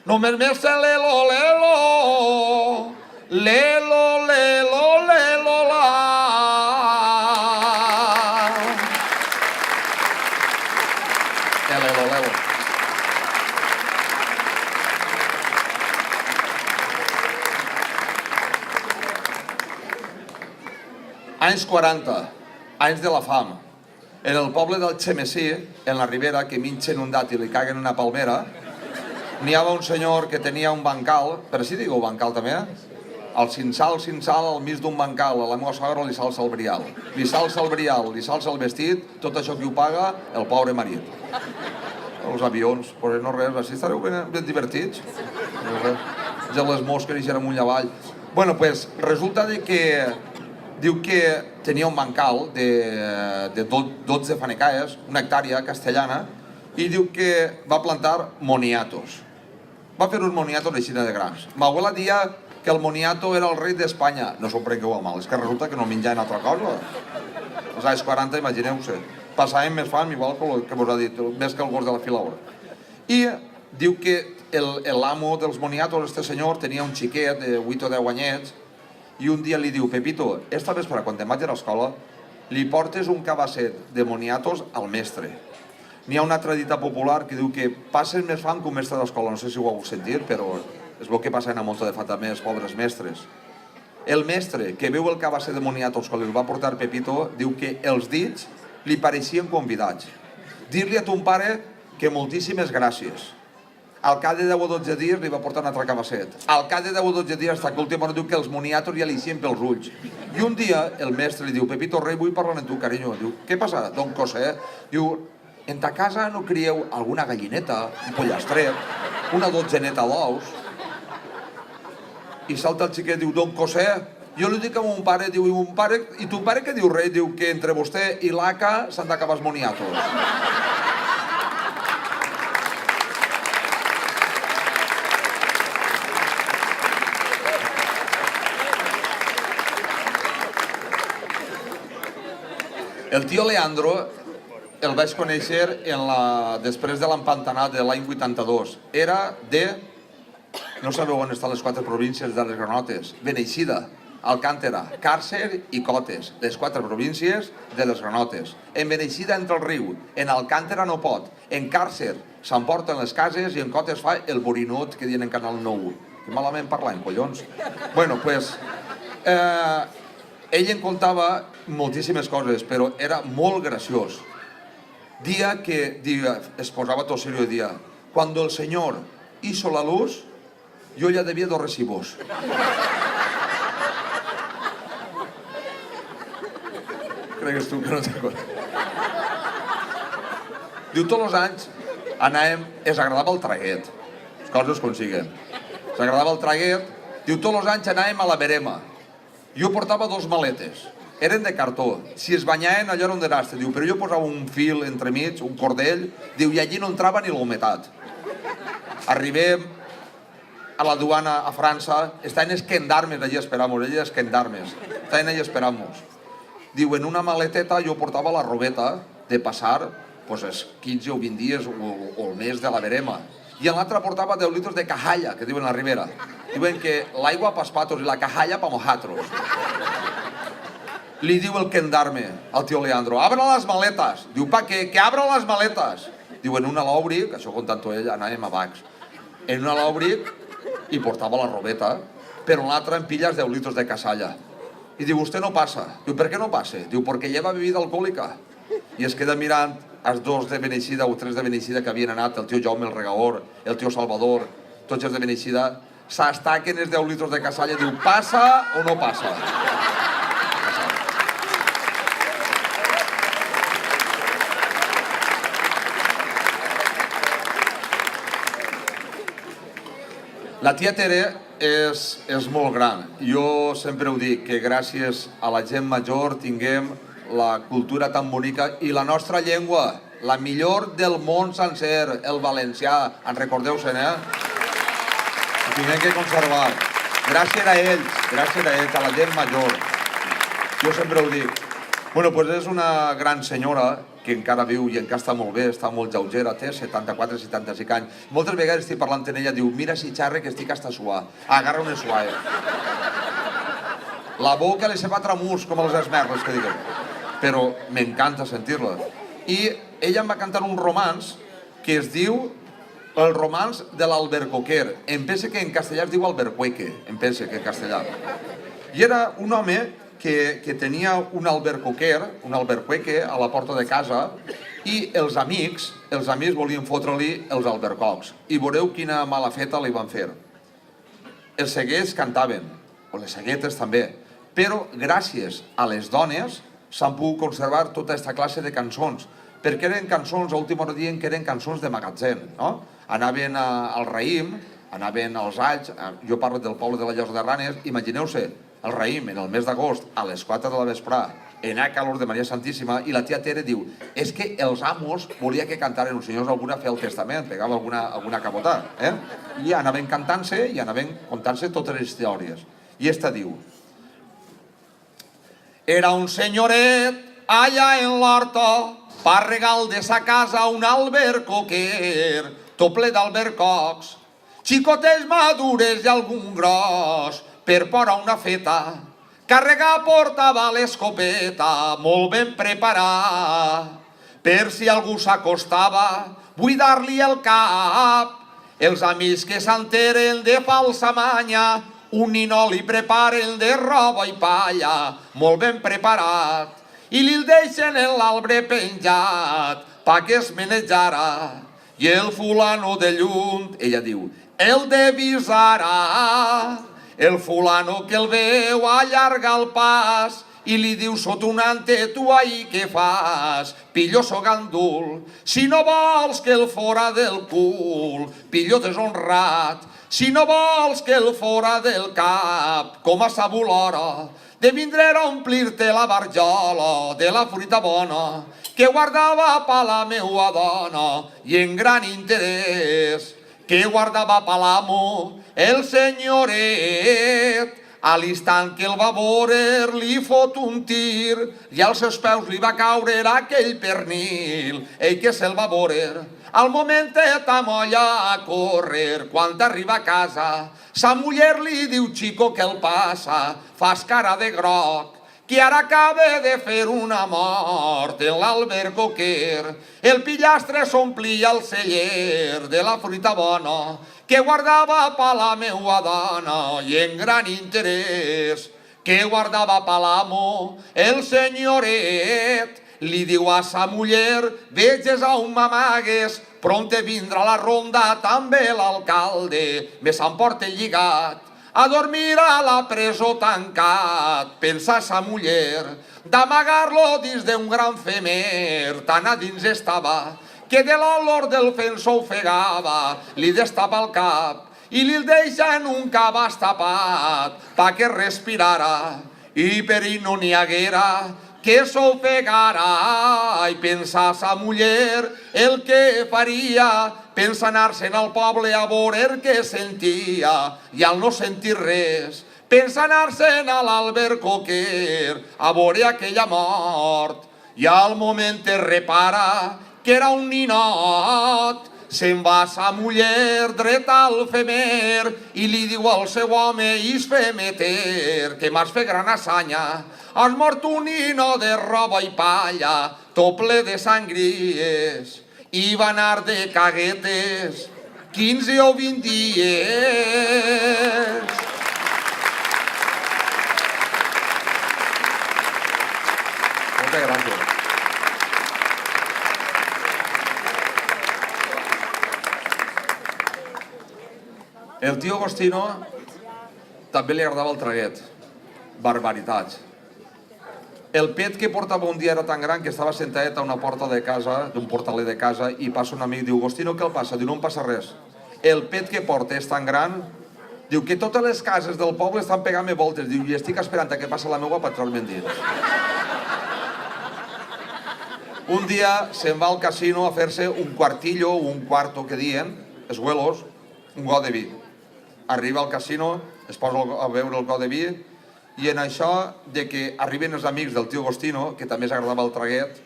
Només me sé Lelo, Lelo, Lelo, Lelo, Lelo, la. Lelo, Lelo. Anys 40, anys de la fam. En el poble del Xemesí, en la Ribera, que minxen un dàtil i caguen una palmera, n'hi havia un senyor que tenia un bancal, per si digueu bancal també, al cinsal, al mig d'un bancal, a la meva sogra li salsa el brial. Li salsa el brial, li salsa el vestit, tot això qui ho paga? El pobre marit. Els avions, pues no res, així estareu ben divertits. Ja les mosques i amunt i avall. Bueno, pues resulta que diu que tenia un bancal de 12 fanecaes, una hectàrea castellana, i diu que va plantar moniatos. Va fer uns moniatos així de grans. Ma abuela dia que el moniato era el rei d'Espanya. No s'ho prengueu a mal, és que resulta que no menjaven altra cosa. Els anys 40, imagineu-se. Passàvem més fam, igual que vos ha dit, més que el gos de la filaura. I diu que l'amo dels moniatos, este senyor, tenia un xiquet de 8 o 10 anyets, i un dia li diu, Pepito, esta vespre, quan te'n vaig a l'escola, li portes un cabasset de moniatos al mestre. N'hi ha una altra dita popular que diu que passen més fam que un mestre d'escola. No sé si ho heu sentit, però es veu que passen a molta de fam també els pobres mestres. El mestre, que veu el cabasset de moniatos que li va portar Pepito, diu que els dits li pareixien convidats. Dir-li a ton pare que moltíssimes gràcies. Al cap de 10 o 12 dies li va portar un altre cabasset. Al cap de 10 o 12 dies, fins que últim hora diu que els moniatos ja li eixien pels ulls. I un dia el mestre li diu, Pepito rei, vull parlar amb tu, carinyo. Diu, què passa, don José? Diu, en ta casa no crieu alguna gallineta, un pollastret, una dotzeneta d'ous? I salta el xiquet, diu, don José, jo li dic a mon pare, diu, i ton pare què diu, rei? Diu que entre vostè i l'ACA s'han d'acabar els moniatos. El tio Leandro el vaig conèixer després de l'empantanat de l'any 82. Era de... No sabeu on estan les 4 províncies de les granotes. Beneixida, Alcántera, Càrcer i Cotes. Les 4 províncies de les granotes. En Beneixida entra el riu, en Alcántera no pot. En Càrcer s'emporten les cases i en Cotes fa el borinot que diuen en Canal 9. Que malament parlant, collons. Bueno, pues... ell en contava moltíssimes coses, però era molt graciós. Dia que es posava tot serio i dia, cuando el Señor hizo la luz, yo ya debía 2 recibos. cregues tu que no t'acordes? Diu, tots els anys anàvem... És agradava el traguet. Les coses com siguen. S'agradava el traguet. Diu, tots els anys anàvem a la verema. Jo portava 2 maletes. Eren de cartó. Si es banyaven, allò era on anaste. Diu, però jo posava un fil entremig, un cordell. Diu, i allí no entrava ni l'humetat. Arribem a la duana a França, estaven els gendarmes allí esperant-nos, allí els gendarmes. Estaven allí esperant-nos. Diu, en una maleteta jo portava la robeta de passar els 15 o 20 dies o el mes de la verema. I en l'altra portava 10 litres de cajalla, que diuen a la Ribera. Diuen que l'aigua pels patos i la cajalla pa mojatros. Li diu el gendarme al tio Leandro, abra les maletes. Diu, pa què? Que abra les maletes. Diu, en una l'òbric, això contant-ho ell, anàvem a Bacs. En una l'òbric i portava la robeta, però en l'altra en pilles 10 litres de casalla. I diu, vostè no passa. Diu, per què no passa? Diu, perquè lleva bebida alcohòlica. I es queda mirant els 2 de Beneixida o 3 de Beneixida que havien anat, el tio Jaume, el regaor, el tio Salvador, tots els de Beneixida, s'estaquen els 10 litres de casalla i diu, passa o no passa? La tia Tere és molt gran. Jo sempre ho dic, que gràcies a la gent major tinguem la cultura tan bonica i la nostra llengua, la millor del món sencer, el valencià. En recordeu-se'n, Ho tinguem que conservar. Gràcies a ells, a la gent major. Jo sempre ho dic. Bueno, doncs és una gran senyora que encara viu i encara està molt bé, està molt lleugera, té 74, 75 anys. Moltes vegades estic parlant amb ella, diu, mira si xarre que estic hasta suar. Agarra una suave. La boca li se fa tramús, com els esmerles, que diguem. Però m'encanta sentir-la. I ella em va cantar un romanç que es diu el romanç de l'Albercoquer. Em pensa que en castellà es diu Albercueque, em pensa que en castellà. I era un home que tenia un albercueque a la porta de casa i els amics volien fotre-li els albercocs. I veureu quina mala feta li van fer. Els ceguets cantaven, o les ceguetes també, però gràcies a les dones s'han pogut conservar tota aquesta classe de cançons, perquè eren cançons, a última hora dient que eren cançons de magatzem, no? Anaven al raïm, anaven als alls, jo parlo del poble de la Llosa de Ranes, imagineu-se, el raïm, en el mes d'agost, a les 4 de la vesprà, en a calor de Maria Santíssima, i la tia Tere diu, és que els amos volia que cantaren, els senyors alguna feia el testament, pegava alguna cabotada, i anaven cantant-se i anaven contant-se totes les històries. I esta diu, era un senyoret allà en l'horta, pa regal de sa casa un albercoquer, tot ple d'albercocs, xicotets madures i algun gros, per por a una feta, carregar portava l'escopeta, molt ben preparat, per si algú s'acostava, buidar-li el cap. Els amics que s'enteren de falsa manya, un ninó li preparen de roba i palla, molt ben preparat, i li el deixen en l'arbre penjat, pa que es menejara. I el fulano de lluny, ella diu, el divisarà. El fulano que el veu allarga el pas i li diu sota un ante, tu ahí què fas? Pilloso gandul, si no vols que el fora del cul, pillo deshonrat, si no vols que el fora del cap, com a sabulora, de vindre a omplir-te la barjola de la fruita bona que guardava pa la meua dona i en gran interès que guardava pa l'amo el senyoret. A l'instant que el va veure li fot un tir i als seus peus li va caure aquell pernil. Ell que se'l va veure al momentet amolla a córrer. Quan arriba a casa sa muller li diu, xico, què el passa? Fas cara de groc, que ara acaba de fer una mort en l'albercoquer. El pillastre s'omplia el celler de la fruita bona que guardava pa la meua dona i en gran interès que guardava pa l'amo el senyoret. Li diu a sa muller, veges a on m'amagues, pronte vindrà la ronda també l'alcalde, me s'emporta lligat a dormir a la presó tancat, pensa sa muller, d'amagar-lo dins d'un gran femer, tan a dins estava, que de l'olor del fent s'ofegava, li destapa el cap i li deixa en un cabàs tapat, pa que respirara i per ell no n'hi haguera que s'ofegara. I pensa sa muller el que faria, pensa anar-se'n al poble a veure què sentia, i al no sentir res pensa anar-se'n a l'Albercoquer a veure aquella mort, i al moment es repara que era un ninot. Se'n va sa muller dreta al femer i li diu al seu home, is femeter, que m'has fet gran hassanya, has mort un nino de roba i palla, tot ple de sangries, i va anar de caguetes 15 o 20 dies. Moltes gràcies. El tio Agostino també li agradava el traguet. Barbaritats. El pet que portava un dia era tan gran que estava sentadet a una porta de casa, d'un portaler de casa, i passa un amic i diu, Agostino, què el passa? Diu, no em passa res. El pet que porta és tan gran, diu que totes les cases del poble estan pegant-me voltes. Diu, i estic esperant a que passa la meua per treure-me'n dins. Un dia se'n va al casino a fer-se un quartillo o un quarto que diuen, els güelos, un got de vi. Arriba al casino, es posa a beure el got de vi, i en això de que arriben els amics del tio Agostino, que també s'agradava el traguet,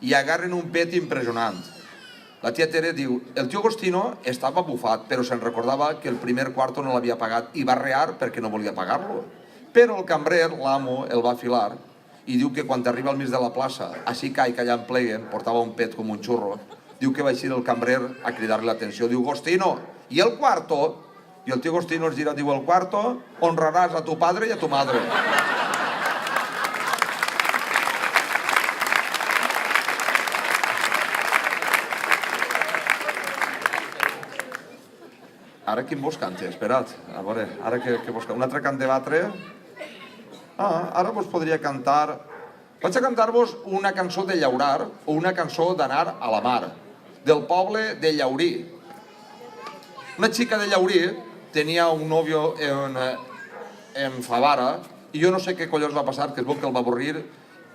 i agarren un pet impressionant. La tia Tere diu, el tio Agostino estava bufat, però se'n recordava que el primer quarto no l'havia pagat i va rear perquè no volia pagar-lo. Però el cambrer, l'amo, el va filar i diu que quan arriba al mig de la plaça, així cai que allà en pleguen, portava un pet com un xurro, diu que va eixir el cambrer a cridar-li l'atenció, diu, Agostino, i el quarto? I el tio Agostino es gira, diu, el cuarto honrarás a tu padre y a tu madre. Ara quin vos cante? Espera't, a veure, ara que vos cante. Un altre cant de batre. Ara vos podria cantar... Vaig a cantar-vos una cançó de llaurar o una cançó d'anar a la mar, del poble de Llaurí. Una xica de Llaurí tenia un novio en Favara i jo no sé què collons va passar, que es veu que el va avorrir.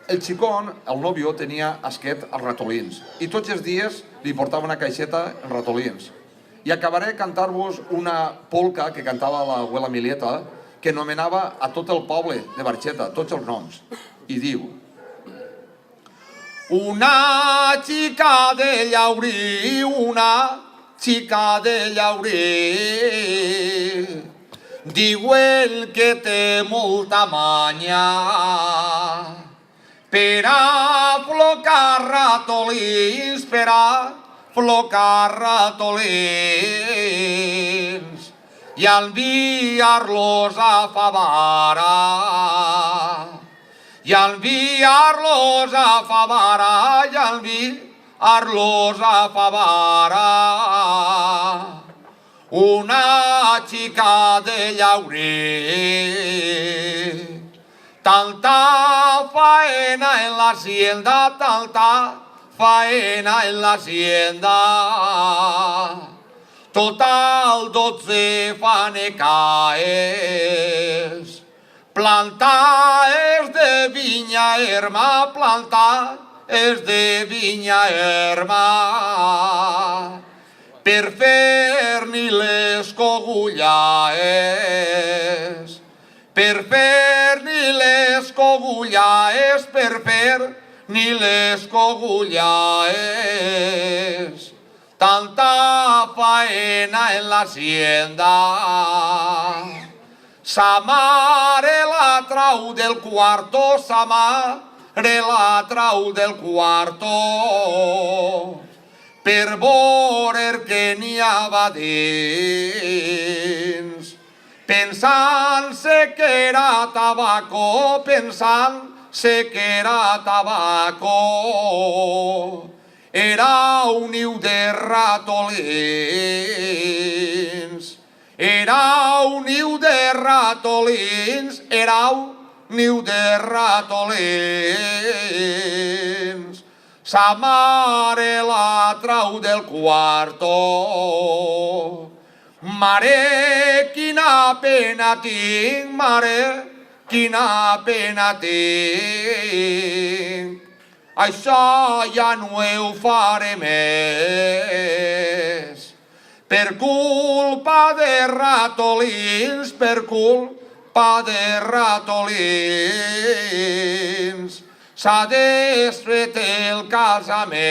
El xicón, el novio, tenia asquet als ratolins i tots els dies li portava una caixeta amb ratolins. I acabaré cantar-vos una polca que cantava l'abuela Milieta que anomenava a tot el poble de Barxeta, tots els noms. I diu: una xica de Llaurí, una xica de Llaurí, diuen que té molta manya per a flocar ratolins, per a flocar ratolins i enviar-los a Favara, i enviar-los a Favara, i enviar-los a Favara. Una xica de Llaurí, tanta faena en la hacienda, tanta faena en la hacienda. Total 12 fanecaes, plantar és de vinya herma, plantar és de vinya herma, per fer-n'hi les cogullaes, per fer-n'hi les cogullaes, per fer-n'hi les cogullaes. Tanta faena en la hacienda, sa mare la trau del cuarto, sa mare la trau del cuarto, per veure que n'hi havia dins, pensant-se que era tabaco, pensant-se que era tabaco. Era un niu de ratolins Era un niu de ratolins, era un niu de ratolins. Sa mare la trau del quarto. Mare, quina pena tinc, mare, quina pena tinc. Això ja no ho faré més. Per culpa de ratolins, per culpa de ratolins, s'ha desfet el casament.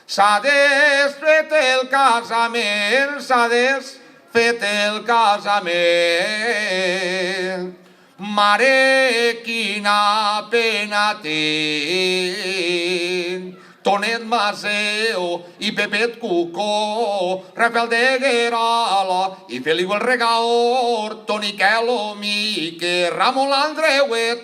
S'ha desfet el casament, s'ha desfet el casament. Mare, quina pena tinc. Tonet Maseo i Pepet Cucó, Rafael de Guerola i Feliu el Regaor, Toni Quelo, Mique, Ramon l'Andreuet,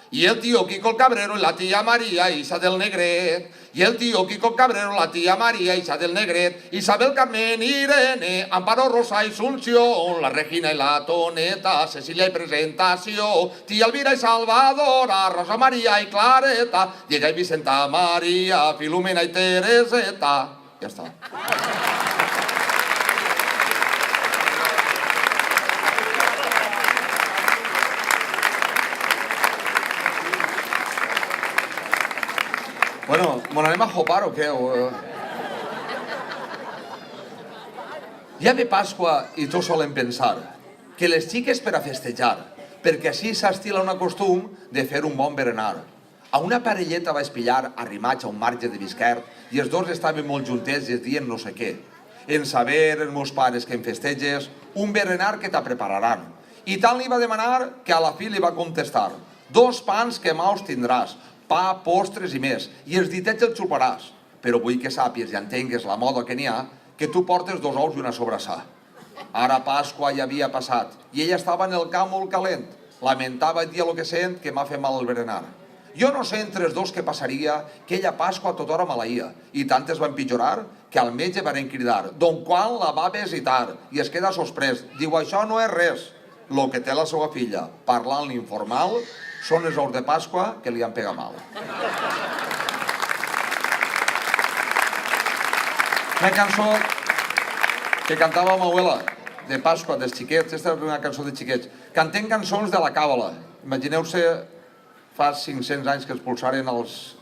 i el tio Quico el Cabrero i la tia Maria Isa del Negret, i el tio Quico el Cabrero, la tia Maria Isa del Negret, Isabel, Carmen, Irene, Amparo, Rosa i Sunció, la Regina i la Toneta, Cecília i Presentació, tia Elvira i Salvadora, Rosa Maria i Clareta, Diega i Vicenta Maria, Filomena i Tereseta. Ja està. Bueno, ¿nos anem a jopar o què? Ja ve Pasqua i tots solen pensar que les xiques per a festejar, perquè així s'estila un costum de fer un bon berenar. A una parelleta va espillar arrimats a un marge de Bisquert i els dos estaven molt juntets i es dient no sé què. En saber, els meus pares, que em festeges, un berenar que t'aprepararan. I tant li va demanar que a la fi li va contestar: 2 pans que maus tindràs, pa, postres i més, i els ditets els xuparàs. Però vull que sàpies i entengues la moda que n'hi ha, que tu portes 2 ous i una sobrassà. Ara Pasqua ja havia passat, i ella estava en el camp molt calent. Lamentava el dia lo que sent, que m'ha fet mal el berenar. Jo no sé entre els dos què passaria, que ella Pasqua a tota hora maleïa, i tant es va empitjorar que al metge varen cridar. Don Juan la va visitar, i es queda sorprès. Diu, això no és res. Lo que té la seva filla, parlant l'informal, són els ous de Pasqua que li han pegat mal. Una cançó que cantava ma abuela de Pasqua, dels xiquets. Aquesta és una cançó de xiquets. Cantem cançons de la càbala. Imagineu-se fa 500 anys que expulsaren els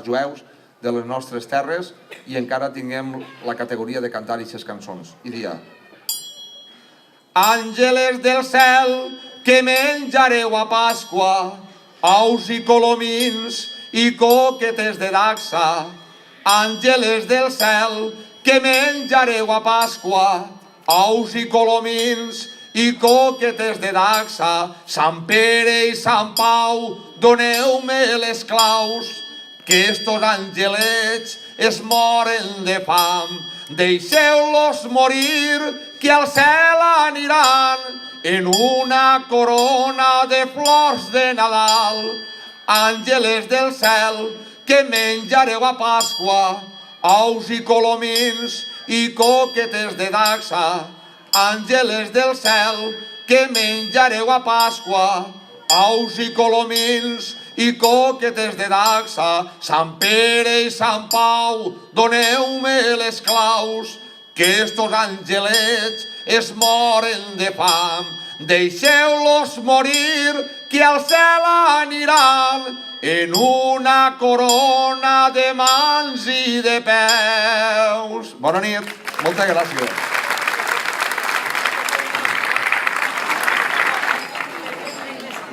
jueus de les nostres terres i encara tinguem la categoria de cantar aquestes cançons. I dia: àngeles del cel, que menjareu a Pasqua, ous i colomins i coquetes de dacsa. Àngeles del cel, que menjareu a Pasqua, ous i colomins i coquetes de dacsa. Sant Pere i Sant Pau, doneu-me les claus, que estos angelets es moren de fam. Deixeu-los morir, que al cel aniran en una corona de flors de Nadal. Àngeles del cel, que menjareu a Pasqua, ous i colomins i coquetes de dacsa. Àngeles del cel, que menjareu a Pasqua, ous i colomins i coquetes de dacsa. Sant Pere i Sant Pau, doneu-me les claus, que estos angelets es moren de fam. Deixeu-los morir, que al cel aniran en una corona de mans i de peus. Bona nit, moltes gràcies.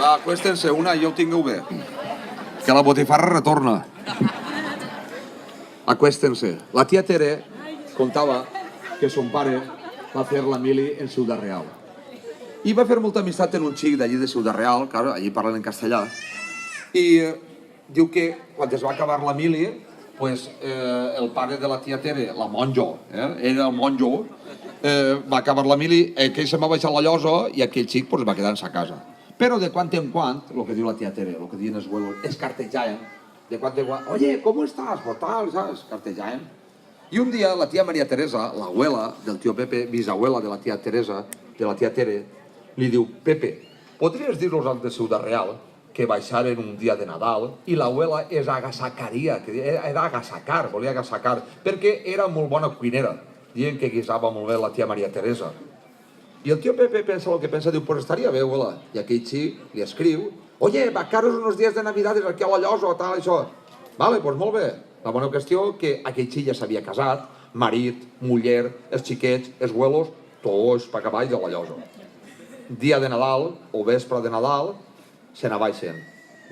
Va, acuéstense una, ja ho tingueu bé. Que la botifarra retorna. Acuéstense. La tia Tere contava que son pare va fer la mili en Ciutat Real. I va fer molta amistat en un xic d'allí de Ciutat Real, clar, allí parlen en castellà, i diu que quan es va acabar la mili, pues, el pare de la tia Tere, la monjo, era el monjo, va acabar la mili, aquell se'n va baixar la llosa i aquell xic pues, va quedar en sa casa. Però de quan en quant, el que diu la tia Tere, el que diuen els huevos, es cartejaven, de quan en quant, oye, ¿cómo estás? Pues tal, ¿sabes? Cartejaven. I un dia la tia Maria Teresa, l'abuela del tio Pepe, bisabuela de la tia Teresa, de la tia Tere, li diu: Pepe, podries dir-los al de Ciutat Real que baixaren un dia de Nadal i l'abuela es agasacaria, que era agasacar, volia agasacar, perquè era molt bona cuinera, dient que guisava molt bé la tia Maria Teresa. I el tio Pepe pensa el que pensa, diu: pues estaria bé, abuela. I aquell xic li escriu: oye, vacaros unos días de Navidades aquí a la Llosa o tal, això. Vale, pues molt bé. La bona qüestió que aquell xic ja s'havia casat, marit, muller, els xiquets, els abuelos, tots per cavall de la Llosa. Dia de Nadal, o vespre de Nadal, se n'abaixen.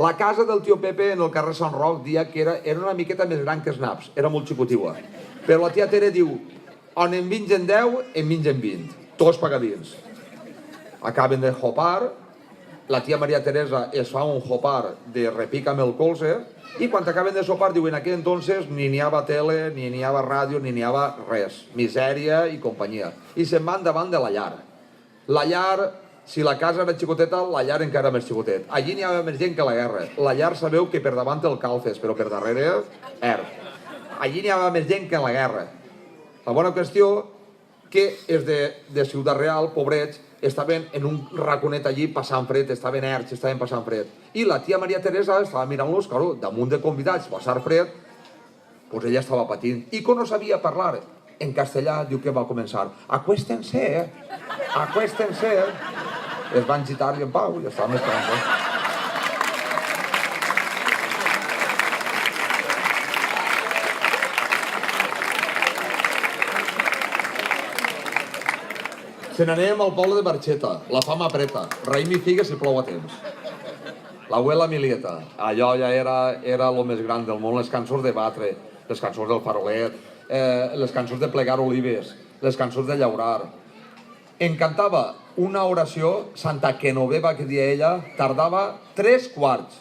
La casa del tio Pepe en el carrer Sant Roc dia que era una miqueta més gran que els naps, era molt xicotiua. Però la tia Tere diu: on en mengen 10, en mengen 20. Tots pagadins. Acaben de hopar, la tia Maria Teresa es fa un hopar de repica amb el colze i quan acaben de sopar diuen: aquell entonces ni n'hi havia tele, ni n'hi havia ràdio, ni n'hi havia res. Misèria i companyia. I se'n van davant de la llar. La llar, si la casa era xicoteta, la llar encara més xicotet. Allí n'hi havia més gent que a la guerra. La llar sabeu que per davant el calfes, però per darrere, allí n'hi havia més gent que en la guerra. La bona qüestió que és de Ciutat Real, pobrets, estaven en un raconet allí passant fred, estaven erts, estaven passant fred. I la tia Maria Teresa estava mirant-los, claro, damunt de convidats, passar fred, doncs ella estava patint. I com no sabia parlar en castellà, diu que va començar: acuéstense, acuéstense. Es van gitar i en pau, i estaven esperant. Se n'anem al poble de Barxeta, la fama apreta, raïm i figues i plou a temps. L'abuela Milieta, allò ja era el més gran del món, les cançons de batre, les cançons del farolet, les cançons de plegar olives, les cançons de llaurar. En cantava una oració, Santa Genoveva, que dia ella, tardava 3 quarts.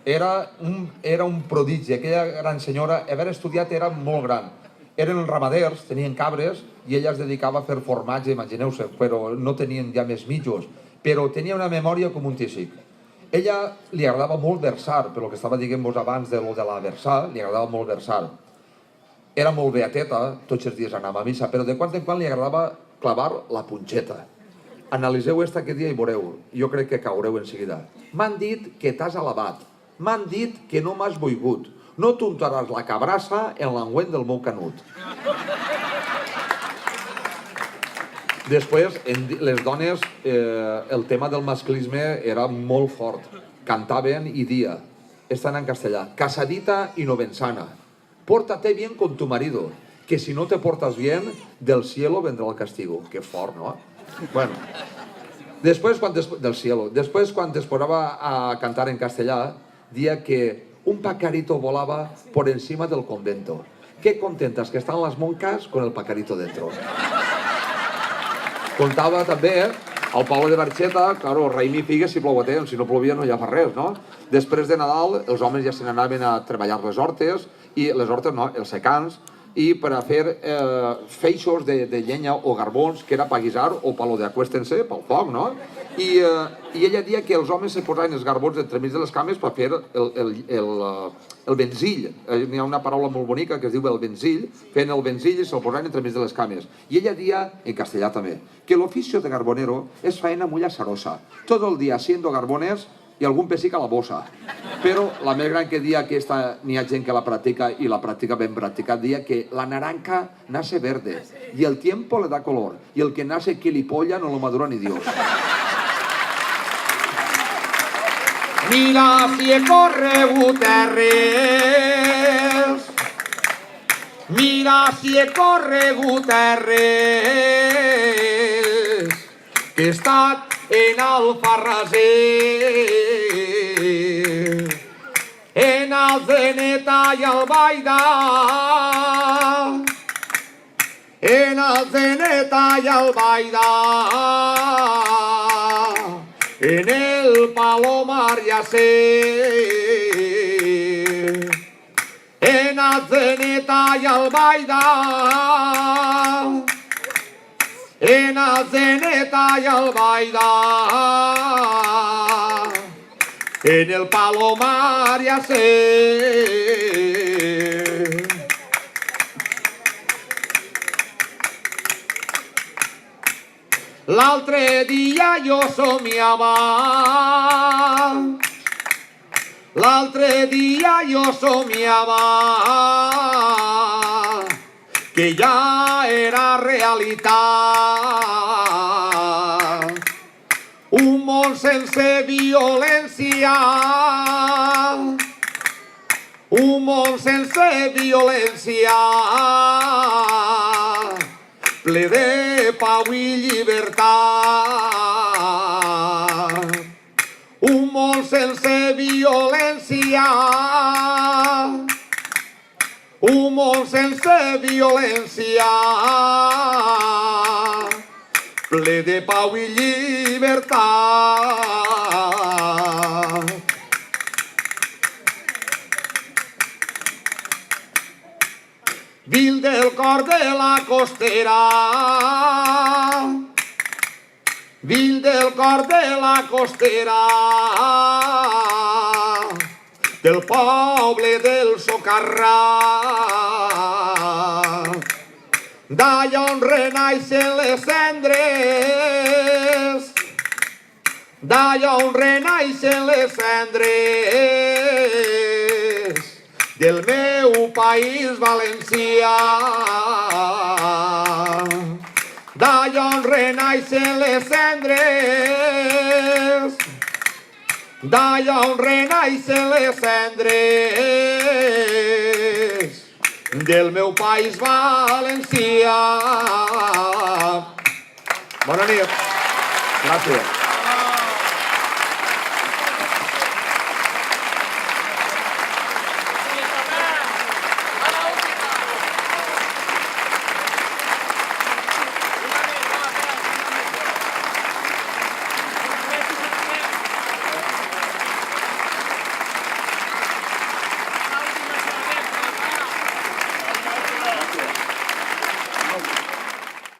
Era un prodigi, aquella gran senyora, haver estudiat era molt gran. Eren ramaders, tenien cabres, i ella es dedicava a fer formatge, imagineu-se, però no tenien ja més mitjos, però tenia una memòria com un tísic. Ella li agradava molt versar, però el que estava dient-vos abans de la versar, li agradava molt versar. Era molt beateta, tots els dies anava a missa, però de quan en quan li agradava clavar la punxeta. Analiseu esta aquest dia i veureu, jo crec que caureu en seguida. M'han dit que t'has alabat, m'han dit que no m'has volgut, no t'untaràs la cabrassa en l'engüent del meu canut. Després, les dones, el tema del masclisme era molt fort. Cantaven i dia, estan en castellà, casadita y novensana, pórtate bien con tu marido, que si no te portas bien, del cielo vendrá el castigo. Que fort, no? Bueno, després, del cielo. Després, quan es posava a cantar en castellà, dia que un pajarito volaba por encima del convento. Qué contentas que están las monjas con el pajarito dentro. Contava també al poble de Barxeta, claro, raïm i figues si plou a temps, si no plovia no hi ha res, no? Després de Nadal, els homes ja se n'anaven a treballar les hortes, i les hortes no, els secans, i per a fer feixos de llenya o garbons, que era per guisar o per lo de acuéstense, pel foc, no? I ella dia que els homes se posaven els garbons entremig de les cames per fer el benzill. Hi ha una paraula molt bonica que es diu el benzill, fent el benzill i se'l posaven entremig de les cames. I ella dia, en castellà també, que l'oficio de carbonero es faena muy azarosa, todo el día haciendo garbones y algún pesic a la bossa. Però la més gran que dia que n'hi ha gent que la practica i la practica ben practicat, dia que la naranja nace verde y el tiempo le da color y el que nace quilipolla no lo madura ni Dios. Mira si he corregut res, mira si he corregut res, que he estat en Alfarraser, en Alzeneta i Albaida, en Alzeneta i Albaida, en el Palomar ya sé, en Alzeneta y Albaida, en Alzeneta y Albaida, en el Palomar ya sé. L'altre dia jo somiava, l'altre dia jo somiava que ja era realitat. Un món sense violència, un món sense violència, ple de pau i llibertat. Un món sense violència, un món sense violència, ple de pau i llibertat. Vil del cor de la costera, vil del cor de la costera, del poble del Socarrà, d'allà on renaixen les cendres, d'allà on renaixen les cendres, del meu país valencià, d'allà on renaixen les cendres, d'allà on renaixen les cendres, del meu país valencià. Bona nit. Gràcies.